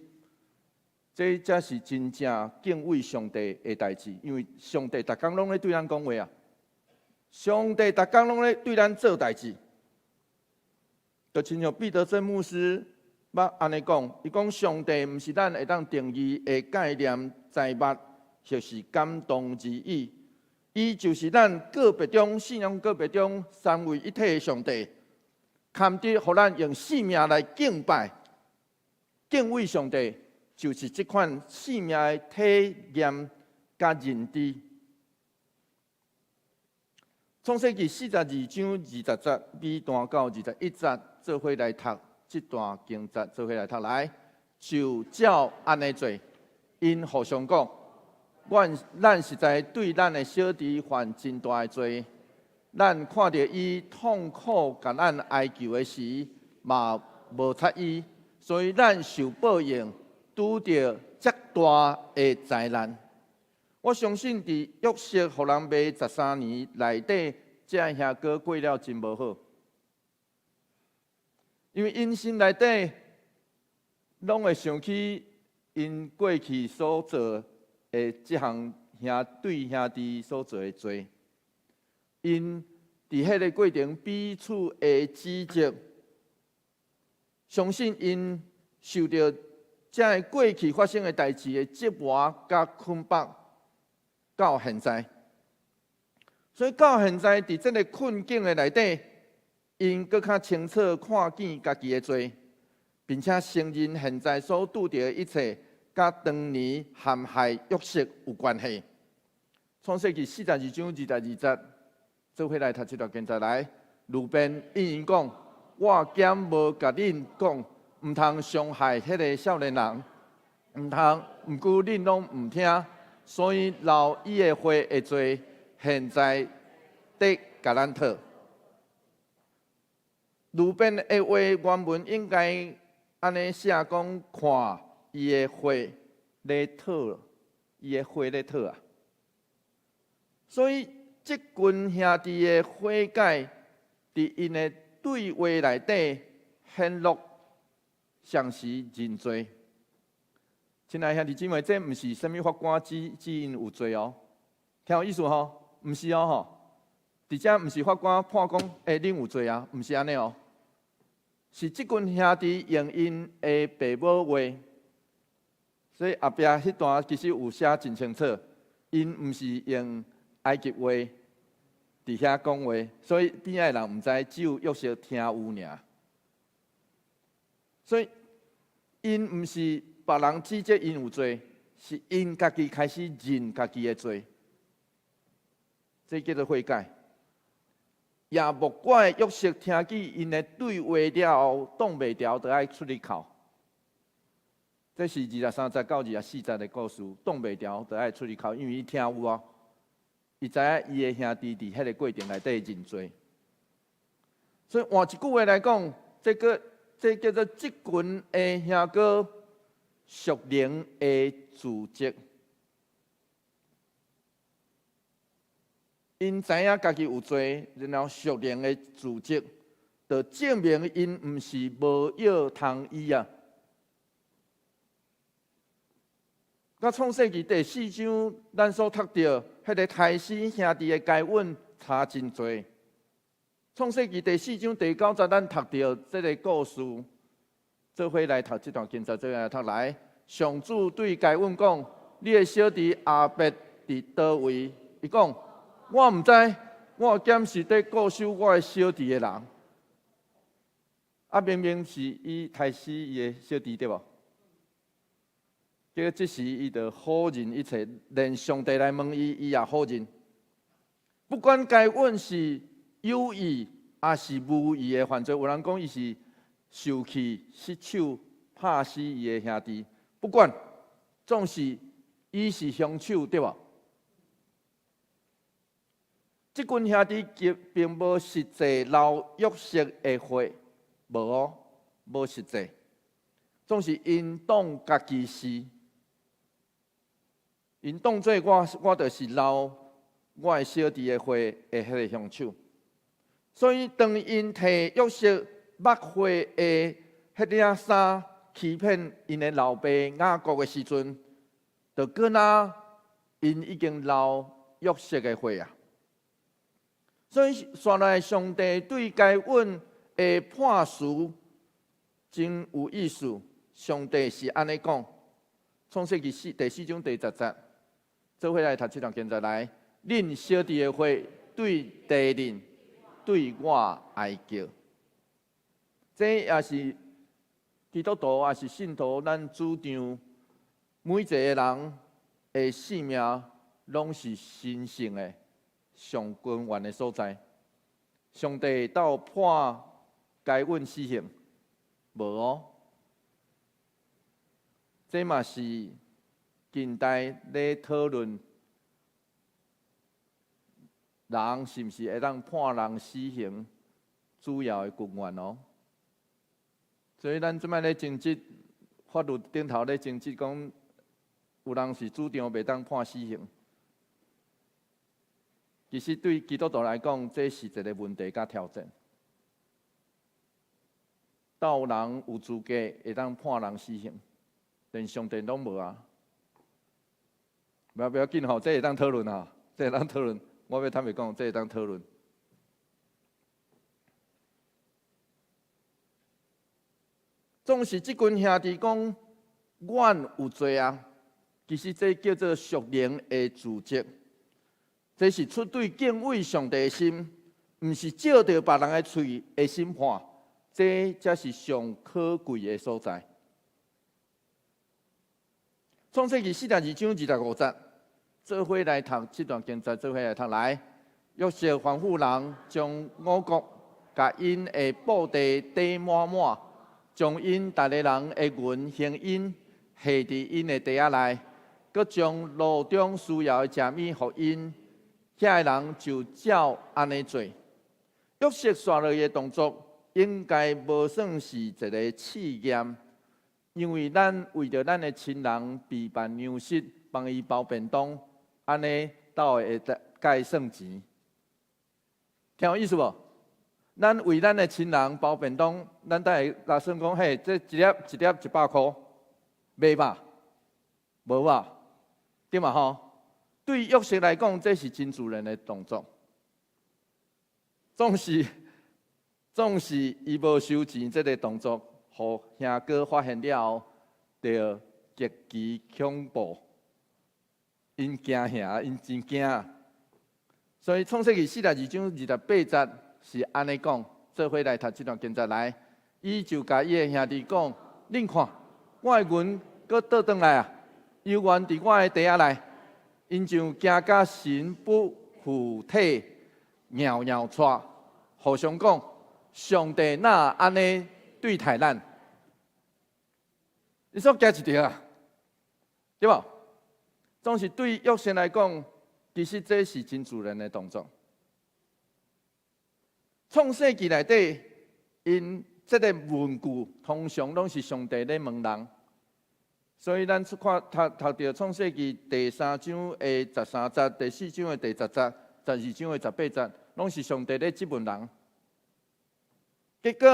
这才是真正敬畏上帝的代志，因为上帝逐工拢咧对咱讲话啊，上帝逐工拢咧对咱做代志。就亲像彼得真牧师捌安尼讲，伊讲上帝毋是咱会当定义的概念财物，就是感动之意。伊就是咱个别中信仰个别中三位一体的上帝，堪得互咱用性命来敬拜、敬畏上帝。就是这款性命的体验甲认知。创世纪42章20节尾段到21节，做伙来读这段经节，做伙来读来。就照安尼做，因互相讲，咱实在对咱的小弟犯真大的罪。咱看到伊痛苦甲咱哀求的时，嘛无察伊，所以咱受报应。拄到遮大的灾难，我相信伫约瑟互人卖13年内底，这兄哥过了真无好。因为因心内底，拢会想起因过去所做的即项对兄弟所做的罪，因伫迄个过程彼此的指责，相信因受到这过去发生的代志的折磨甲捆绑，到现在。所以到现在，伫这个困境的内底，因搁较清楚看见家己的罪，并且承认现在所拄着的一切，甲当年陷害约瑟有关系。创世纪42章22节，做伙来读这段经节来。路边应因讲：我减无甲恁讲，毋通伤害迄个少年人，毋通毋顾恁拢毋听，所以留伊的罪的罪，现在得甲咱讨。路边的话原文应该安尼写讲：看伊的罪咧讨，伊的罪咧讨啊！所以，即群兄弟的悔改，伫因的对话内底显露像是认罪。亲爱兄弟姊妹，这毋是什么法官指因有罪哦，听有意思吼？毋是哦吼，伫遮毋是法官判讲，恁有罪啊，毋是安尼哦，是即群兄弟用因的爸母话，所以后壁迄段其实有写真清楚，因毋是用埃及话伫遐讲话，所以边仔人毋知，只有约瑟听有尔。所以因毋是别人指责因有罪，是因家己开始认家己的罪，这叫做悔改。也莫怪约瑟听见因的对话了后，挡袂牢，就爱出去哭。这是23节到24节的故事，挡袂牢，就爱出去哭，因为伊听有啊。伊知影伊的兄弟伫迄个过程内底认罪，所以换一句话来讲，这叫做即群的兄哥属灵的自责。因知影家己有罪，然后属灵的自责，就证明因毋是无药通医啊。到创世纪第4章，咱所读到迄个太师兄弟的该稳差真多。创世纪第4章第9节，咱读到这个故事，做伙来读这段经节，做伙来读来。上主对该稳讲：“你的小弟亚伯伫倒位？”伊讲：“我毋知，我检是伫顾守我的小弟的人。”啊，明明是伊太师伊的小弟对无？结果这时，伊就否认一切，连上帝来问伊，伊也否认。不管该问是有意还是无意的犯罪，有人讲伊是受气失手拍死伊的兄弟，不管，总是伊是凶手，对无？这群兄弟并无实际流约瑟的血，无哦，无实际，总是因当家己是。因当作我就是流我的小弟的血的迄个凶手，所以当因摕约瑟抹血的迄领衫欺骗因的老爸雅各的时阵，就搁那因已经流约瑟的血啊。所以原来上帝对该稳的判词真有意思，上帝是安尼讲，创世纪第4章第10节。做伙来读这段经节来，恁小弟的血对敌人对我哀叫，这也是基督徒也是信徒，咱主张每一个人的性命拢是神圣的、上根源的所在。上帝到判该稳死刑，无哦，这嘛是。近代咧讨论人是毋是会当判人死刑主要的根源哦。所以咱即摆咧争执，法律顶头咧争执讲，有人是主张袂当判死刑。其实对基督徒来讲，这是一个问题甲挑战。斗人有资格会当判人死刑，连上帝拢无啊！不要紧吼，这会当讨论啊，这会当讨论。我要坦白讲，这会当讨论。总是即群兄弟讲，阮有罪啊，其实这叫做属灵的自责，这是出对敬畏上帝的心，毋是照着别人的喙的审判，这才是上可贵的所在。创世纪42章25节，做伙来读这段经节，做伙来读来。约瑟吩咐人将五谷，甲因的布地堆满满。将因逐个人的银行因下伫因的地仔内，佮将路中需要的食物互因，遐个人就照安尼做。约瑟刷落的动作，应该无算是一个试验，因为咱为着咱的亲人备办粮食，帮伊包便当，安尼倒会甲算钱，听有意思无？咱为咱的亲人包便当，咱才会甲算讲，嘿，这一粒100块，卖吧？无吧？对嘛吼？对约瑟来讲，这是真自然的动作。总是伊无收钱，这个动作，互兄哥发现了后，就极其恐怖，因惊吓，因真惊。所以创世纪42章28节。是安尼讲，做伙来读这段经节来。伊就甲伊的兄弟讲：恁看，我的银搁倒转来啊，犹原伫我的地仔内。因就惊甲神不附体，袅袅喘，互相讲：上帝哪安尼对待咱？你说惊一条啊，对无？总是对约瑟来讲，其实这是真自然的动作。创世纪内底，因这个文句通常拢是上帝咧问人，所以咱看读到创世纪第3章的13节、第4章的第10节、12章的18节，拢是上帝咧质问人。结果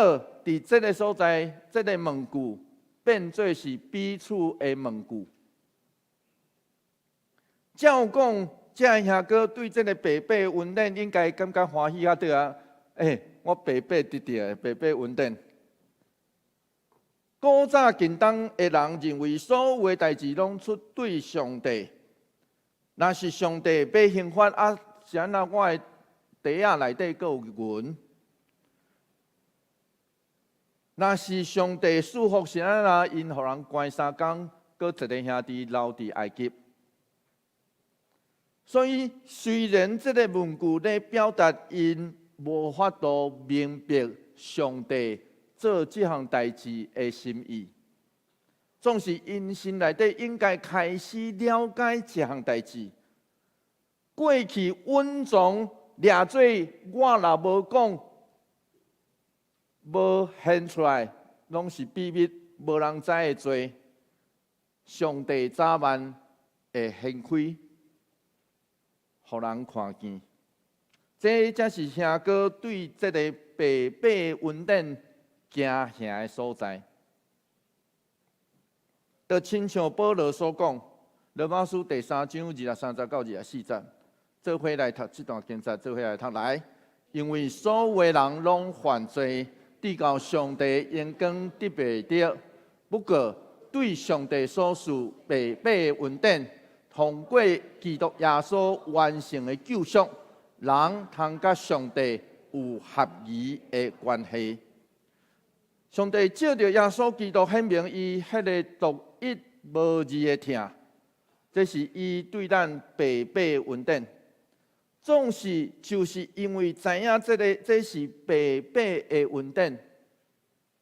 伫这个所在，这个问句变做是彼此的问句。照讲，这兄哥对这个白白恩典应该感觉欢喜啊，对啊。我白白得到，白白稳定。古早近东的人认为，所有的代志拢出对上帝。若是上帝要刑罚啊，是安那我的地仔内底阁有银？若是上帝赐福是安那，因互人关3工，阁一个兄弟留伫埃及。所以，虽然这个文句咧表达因无法度明白上帝做这项代志的心意，总是因心内底应该开始了解这项代志。过去稳重掠做，我若无讲，无现出来，拢是秘密，无人知的罪。上帝早晚会掀开，互人看见。这才是兄哥对这个白白恩典惊吓的所在。就亲像保罗所讲，罗马书第3章23节到24节，做伙来读这段经节，做伙来读来。因为所有的人拢犯罪，得到上帝阳光得袂着。不过对上帝所赐白白恩典，通过基督耶稣完成的救赎。人通甲上帝有合宜的关系。上帝照着耶稣基督显明伊迄个独一无二的疼，这是伊对咱白白恩典。总是就是因为知影这是白白的恩典，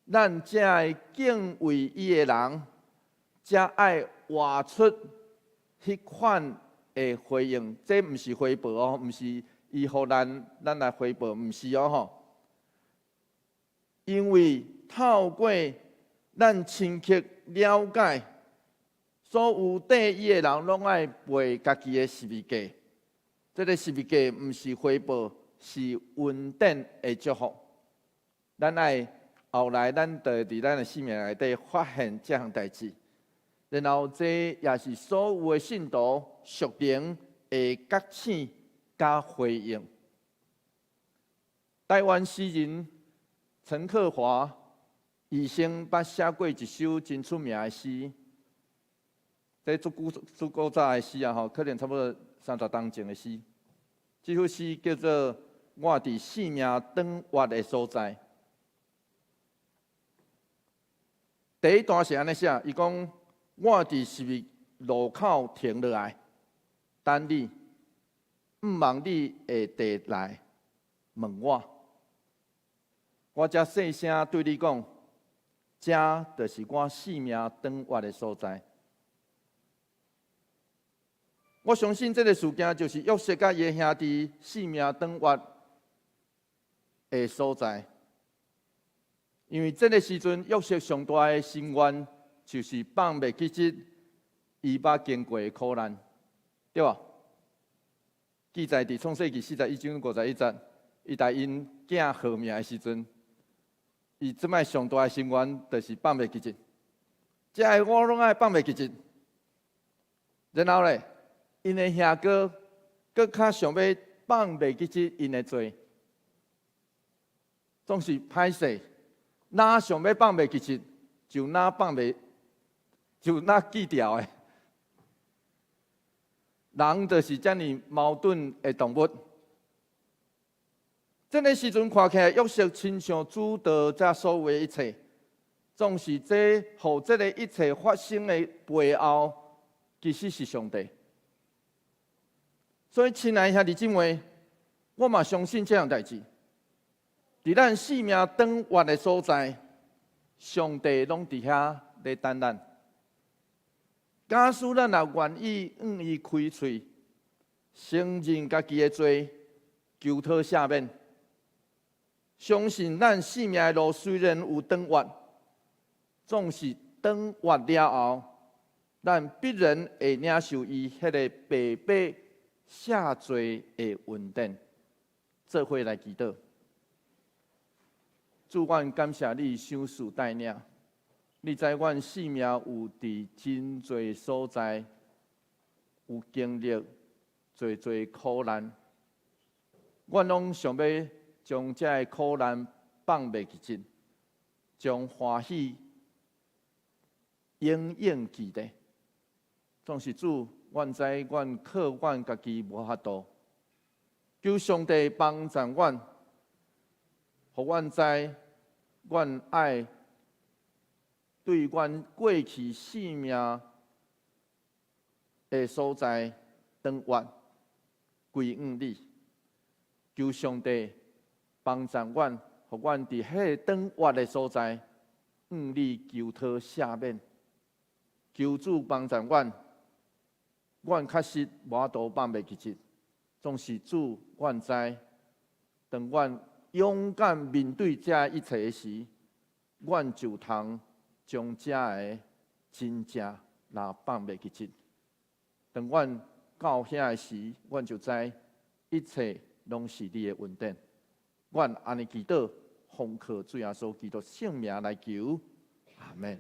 咱才会敬畏伊的人，才爱活出迄款的回应。这毋是回报哦，毋是。伊互咱来回报，毋是哦吼。因为透过咱深刻了解，所有对伊的人拢爱背家己的十字架。这个十字架毋是回报，是恩典的祝福。咱爱后来咱就会伫咱的生命内底发现这项代志，然后这也是所有的信徒属灵的觉醒加回应。台湾诗人陈克华以前捌写过一首真出名的诗，这足够早的诗啊，可能差不多30当前的诗。这首诗叫做《我伫生命长活的所在》。第一段是安尼写，伊讲我伫十字路口停落来，等你，毋望你会地来问我。我才细声对你讲，这就是我生命长活的所在。我相信这个事件就是约瑟甲伊兄弟生命长活的所在，因为这个时阵约瑟上大的心愿就是放袂记这伊捌经过的苦难，对吧？记载伫创世纪41章51节，伊在因囝号命的时阵。伊即摆上大的心愿，就是放袂记这，这个我拢爱放袂记这。然后咧，因的兄哥搁较想要放袂记这因的罪，总是歹势。哪想要放袂记这，就哪放袂，就哪记掉的。人就是遮尔矛盾的动物。这个时阵看起来，约瑟亲像主导这所有的一切，总是这互这个一切发生的背后，其实是上帝。所以，亲爱兄弟姊妹，我嘛相信这样代志。伫咱生命长活的所在，上帝拢伫遐咧等咱。假使咱也愿意向伊开嘴，承认家己的罪，求讨赦免。相信咱生命的路虽然有长活，总是长活了后，咱必然会领受伊迄个白白赦罪的恩典。做伙来祈祷，主，阮感谢你赏赐带领，你知阮生命有伫真侪所在有经历侪苦难，阮拢想要。将这个苦难放袂记真，将欢喜永远记得。总是主，阮知阮靠阮家己无法度，求上帝帮助阮，互阮知阮爱对阮过去生命的所在长活归向你。求上帝。帮助阮，互阮伫迄长活的所在，向你求讨赦免。求主帮助阮，阮确实无法度放袂记这，总是主，阮知，当阮勇敢面对这一切时，阮就通将这个真正若放袂记这。当阮到遐时，阮就知一切拢是你的恩典。阮安尼祈祷，奉靠主耶稣基督圣名来求，阿门。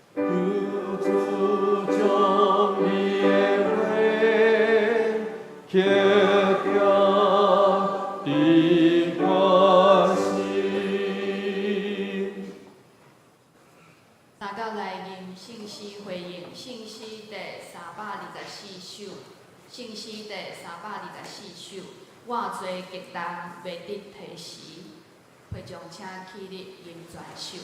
求主将你的话刻在伫我心。大家来念信息回应信息第324首，信息第324首，我做极重袂得提时，会将请起立吟全首。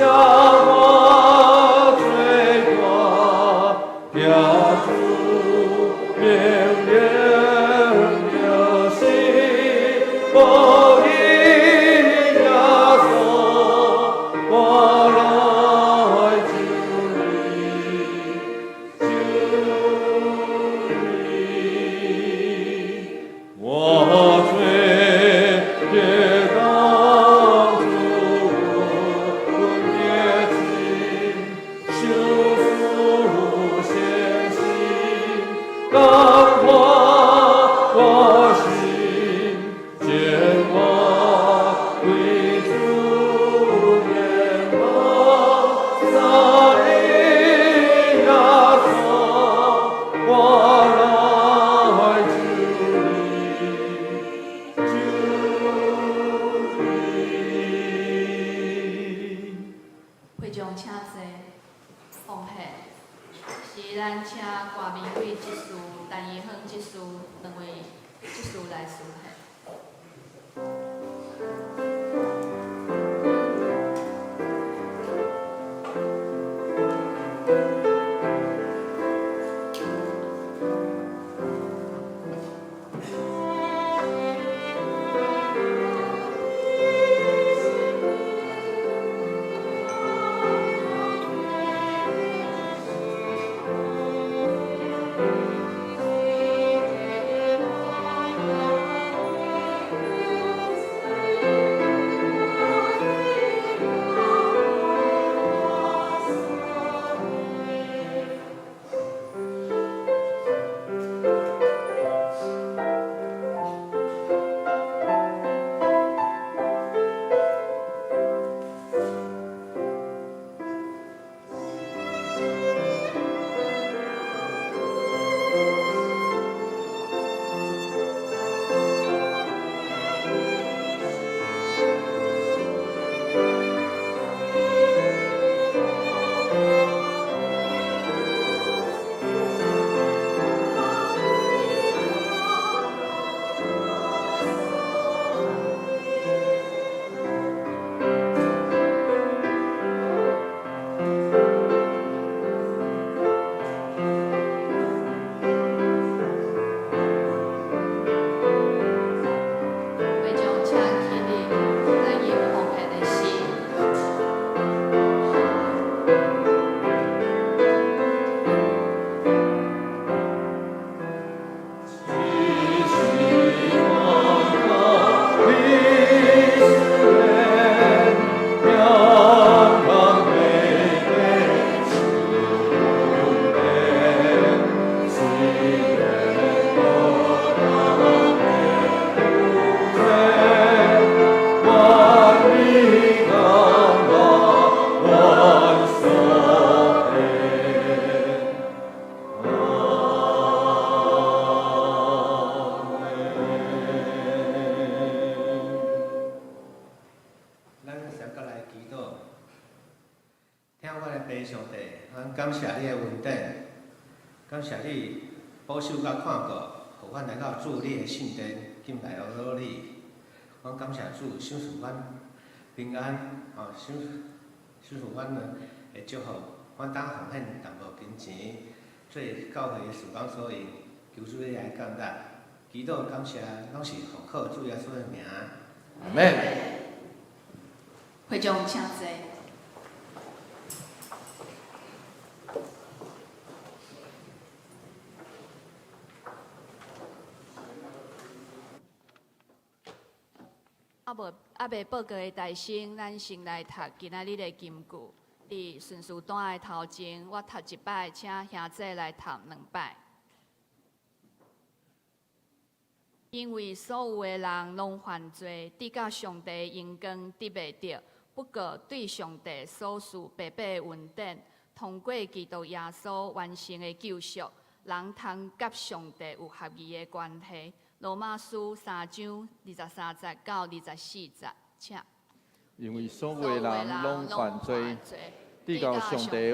我最大，听主命令就是保佑耶稣，我来救你，我最别当主热情，修复先心，感化我心，见我归主眼望，在你耶稣，我来救你，救你。会众请坐，奉献。是咱请挂名贵执事、陈怡芳执事两位执事来书献。会众请起立，来念奉献的诗。咱先搁来祈祷，听我的爸上帝，咱感谢你的恩典，感谢你保守甲看顾，互阮来到主你的圣殿，敬拜劳你。阮感谢主，赏赐阮平安，赏赐阮的祝福，阮当奉献淡薄金钱，做教会的事工所用，求主你来感谢。祈祷感谢，拢是奉靠主耶稣的名。阿门。会众请坐。未报告的大声，咱先来读今仔日的金句。伫顺序单的头前，我读一摆，请兄弟来读两摆。因为所有的人拢犯罪，得到上帝荣光得袂着。不过对上帝所赐白白的恩典，通过基督耶稣完成的救赎，人通甲上帝有合宜的关系。罗马书3章23节到24节，请。因为所有的人拢犯罪，得到上帝的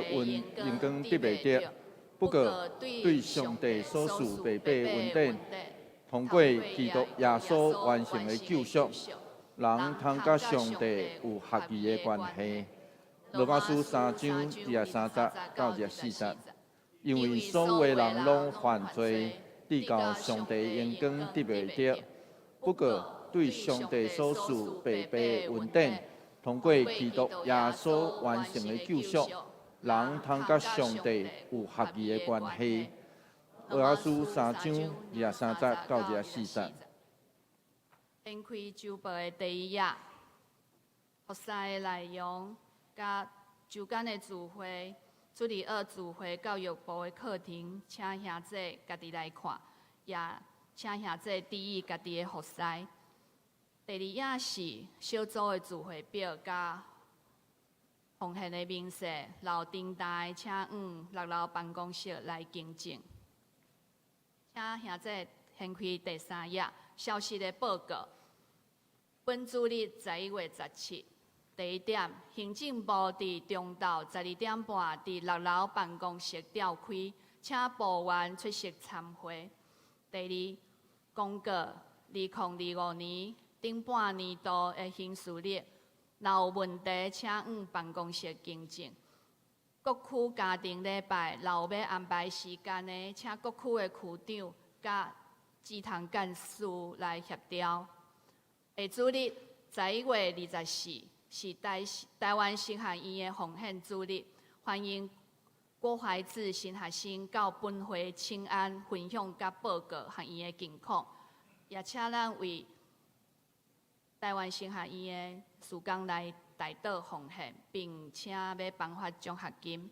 荣光得袂着。不过对上帝所赐白白的恩典，通过基督耶稣完成的救赎，人通甲上帝有合宜的关系。罗马书3章23节到24节，因为所有人拢犯罪，得到上帝阳光得袂着。不过对上帝所赐白白恩典，通过基督耶稣完成的救赎，人通甲上帝有合宜的关系。罗马书3章23节到24节。展开周报的第一页，学习的内容甲周间的聚会，主日学聚会教育部的课程，请兄弟家己来看，也请兄弟注意家己的学习。第二页是小组的聚会表甲奉献的明细，留顶台请6楼办公室来更正。请兄弟掀开第3页。消息的报告。本主日11月17，第一点，行政部伫中昼12点半伫6楼办公室召开，请部员出席参会。第二，公告2025年顶半年度的行事历，若有问题，请办公室更正。各区家庭礼拜，若有要安排时间的，请各区的区长甲职堂干事来协调。下主日11月24是台湾神学院的奉献主日，欢迎郭怀志神学生到本会请安分享甲报告学院的近况，也请咱为台湾神学院的事工来代祷奉献，并且要颁发奖学金。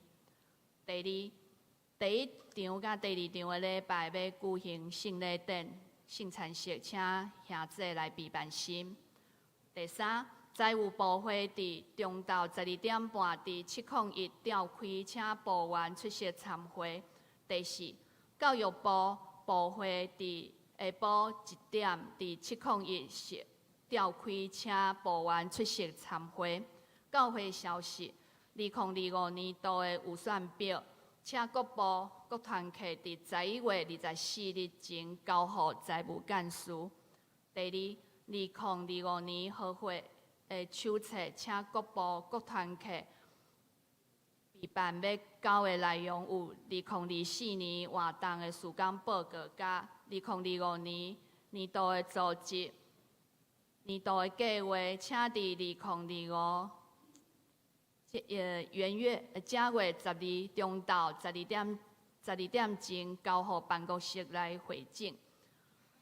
第一场甲第2场的礼拜要举行圣礼典、圣餐式，请兄弟来备办心。第三，财务部会伫中昼12点半伫701召开，请部员出席参会。第四，教育部部会伫下晡1点伫701室召开，请部员出席参会。教会消息：2025年度的预算表。请各部各团契伫11月24日前交予财务干事。第二，2025年合会的手册，请各部各团契备办要交的内容有2024年活动的事工报告，甲2025年年度的组织、年度的计划，请伫2025。正月12中昼12点前交予办公室来会诊。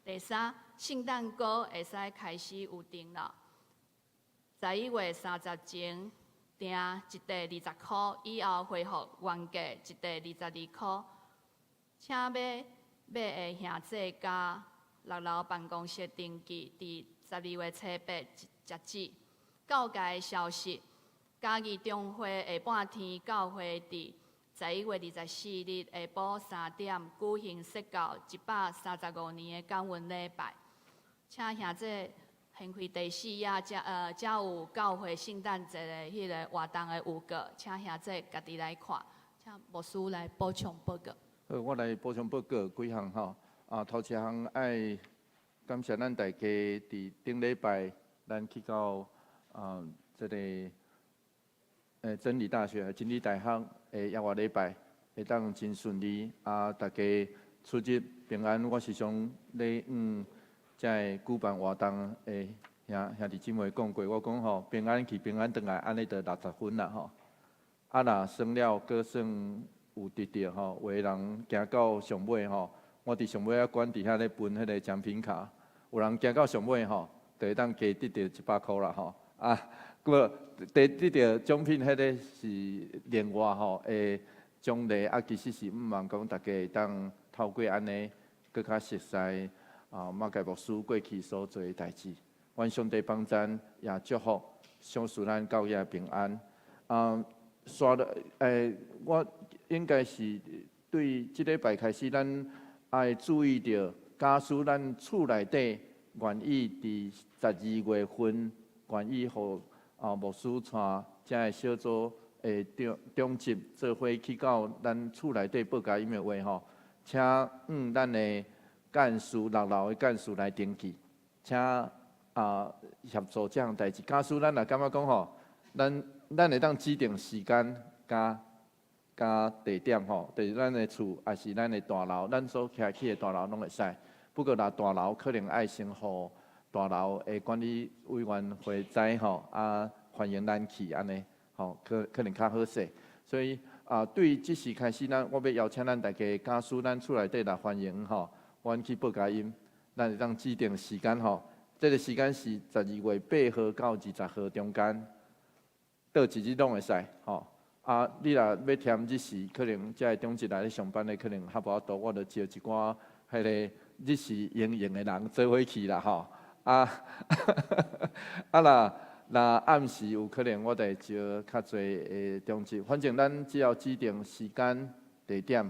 第三，圣诞歌会使开始有订了，11月30前订一袋20块，以后恢复原价一袋22块。请要买的兄弟甲6楼办公室登记，伫12月7日截止。教界的消息。嘉义中会下半天教会伫11月24日下晡3点举行设教135年的感恩礼拜，请兄弟掀开第4页，才有教会圣诞节的迄个活动的预告，请兄弟家己来看，请牧师来补充报告。好，我来补充报告几项吼。头一项爱感谢咱大家伫顶礼拜，咱去到这个。真理大学、真理大学的业外礼拜会当真顺利，大家出入平安。我时常咧在举办活动的兄弟姊妹讲过，我讲吼平安去平安回来，安尼就60分啦吼。若算了，搁算有得着吼，有的人行到上尾吼，我伫上尾馆底下咧分迄个奖品卡，有人行到上尾吼，就会当加得着100块啦吼。个得到奖品，迄个是另外吼的奖励，其实是毋望讲大家会当透过安尼，更较熟悉马介牧师过去所做的代志。愿上帝帮咱也祝福，享受咱教业平安。我应该是对即礼拜开始，咱爱注意着，假使咱厝内底愿意伫12月份愿意互牧师带这个小组的中级做伙去到咱厝内底报家音乐会吼，请咱的干事6楼的干事来登记，请协助这项代志。假使咱也感觉讲吼，咱咱会当指定时间加地点吼，就是咱的厝，还是咱的大楼，咱所徛起的大楼拢会使。不过若大楼可能爱先互大楼的管理委员会知吼，欢迎咱去安尼，吼，可能较好势。所以对于即时开始，我要邀请咱大家家属，咱厝内底来欢迎吼，阮去报佳音，咱会当指定时间吼。这个时间是12月8号到20号中间，倒一日拢会使吼。你若要添日时，可能遮个中职来咧上班的，可能较无法度，我就招一寡迄个日时营的人做伙去啦吼。若暗时有可能，我就会招较侪的中职。反正咱只要指定时间、地点，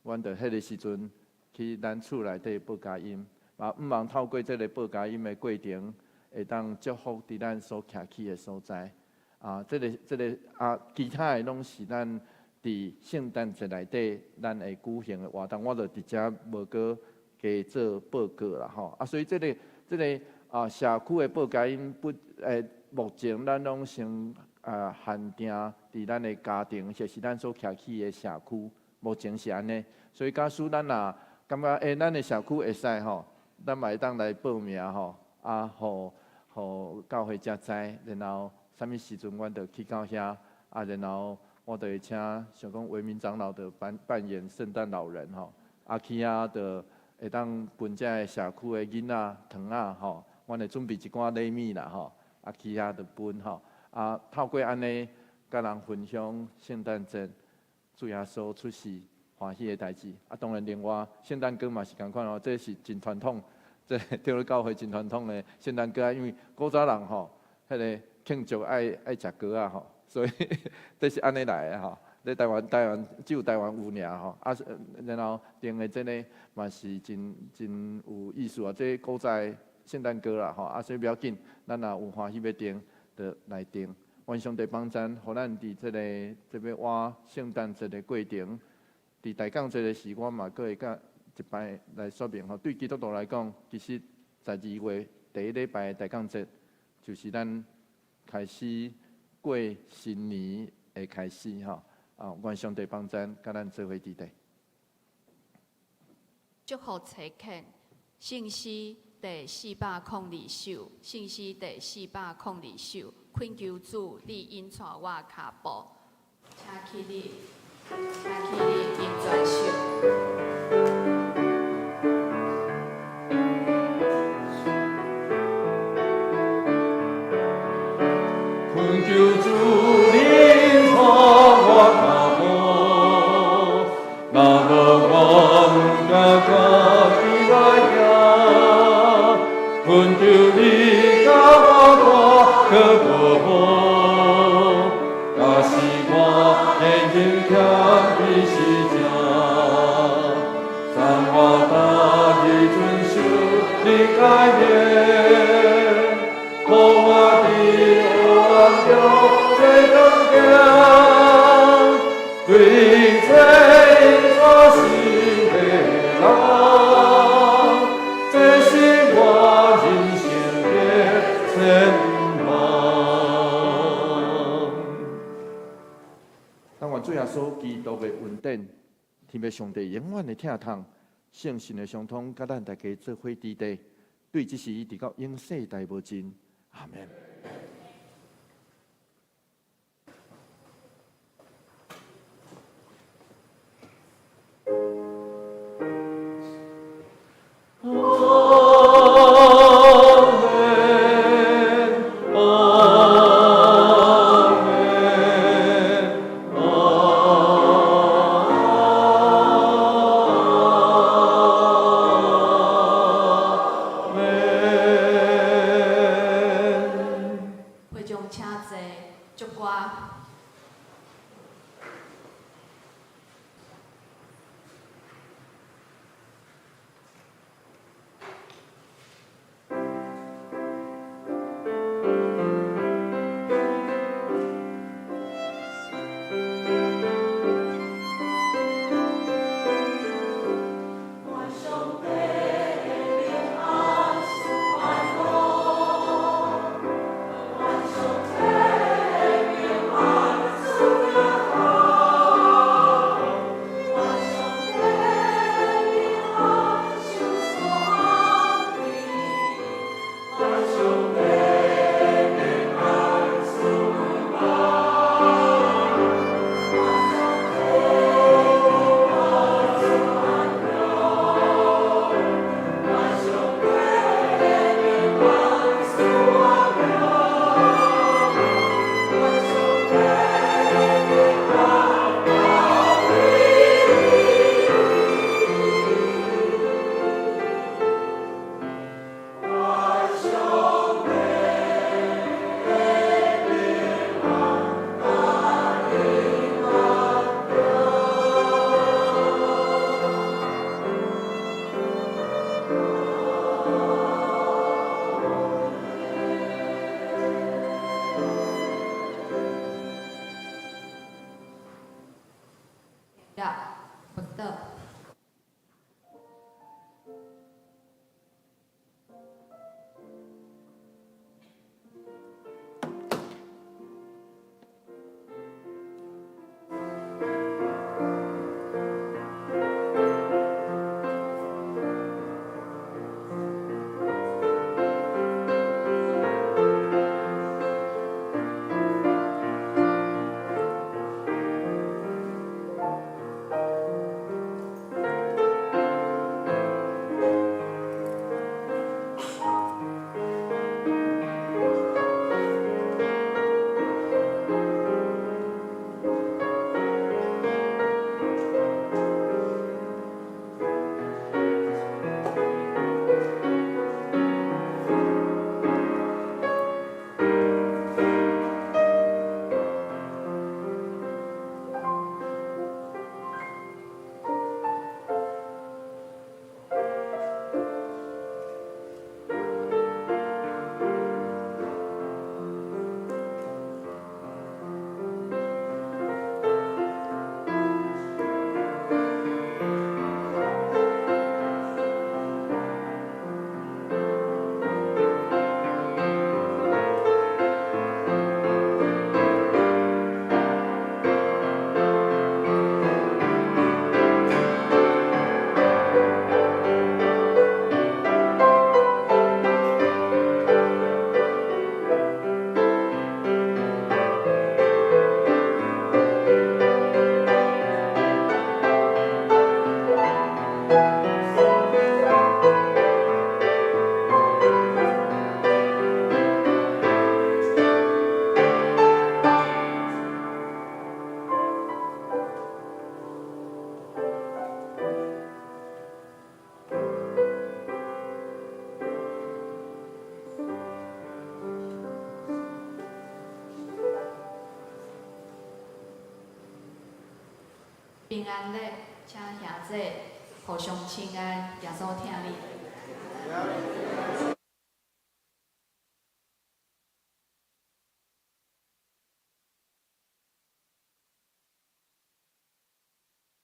阮就迄个时阵去咱厝内底报佳音。毋茫透过这个报佳音的过程，会当祝福伫咱所徛起的所在。其他的拢是咱伫圣诞节内底咱会举行的活动，我就直接无搁加做报告啦吼。所以这个社区的报佳音目前咱拢先限定伫咱的家庭，或是咱所徛起的社区，目前是安尼。所以假使咱若感觉咱的社区会使吼。咱嘛会当来报名吼，互教会遮知，然后啥物时阵阮就去到遐，然后我就会请想讲维民长老的扮演圣诞老人吼，去遐就会当分遮个社区的囡仔糖仔吼，阮会准备一寡礼物啦吼，去遐就分吼，透过安尼甲人分享圣诞节主耶稣出世。欢喜的代志，当然另外圣诞歌嘛是共款哦，这是真传统，这对了教会真传统的圣诞歌啊，因为古早人吼，迄个庆祝爱食歌啊吼，所以这是安尼来的吼。在台湾只有台湾有尔吼，然后定的这个嘛是真有意思啊，这古早圣诞歌啦吼，所以不要紧，咱若有欢喜要定，就来定。愿上帝帮咱，互咱伫这个活圣诞节的过程。伫大港节的时，我嘛阁会甲一摆来说明吼。对基督徒来讲，其实12月第一礼拜的大港节，就是咱开始过新年的开始吼。愿上帝帮咱，甲咱做伙伫地。祝福查看信息第402首，信息第402首，恳求主，你引带我脚步，请起立。请起立，应转手。恳求主领带我脚步，那么我家家来行。恳求你教我可保护，那是我的坚强。改变，互我的温柔最刚强，对这所心的人，这是我人生的盼望。当我主耶稣基督的恩典，天父上帝永远的疼痛，圣神的相通，甲咱大家做伙伫地。对这事直到永世代无尽，阿门。呀，不得。平安礼，请兄弟互相请安，耶稣听你。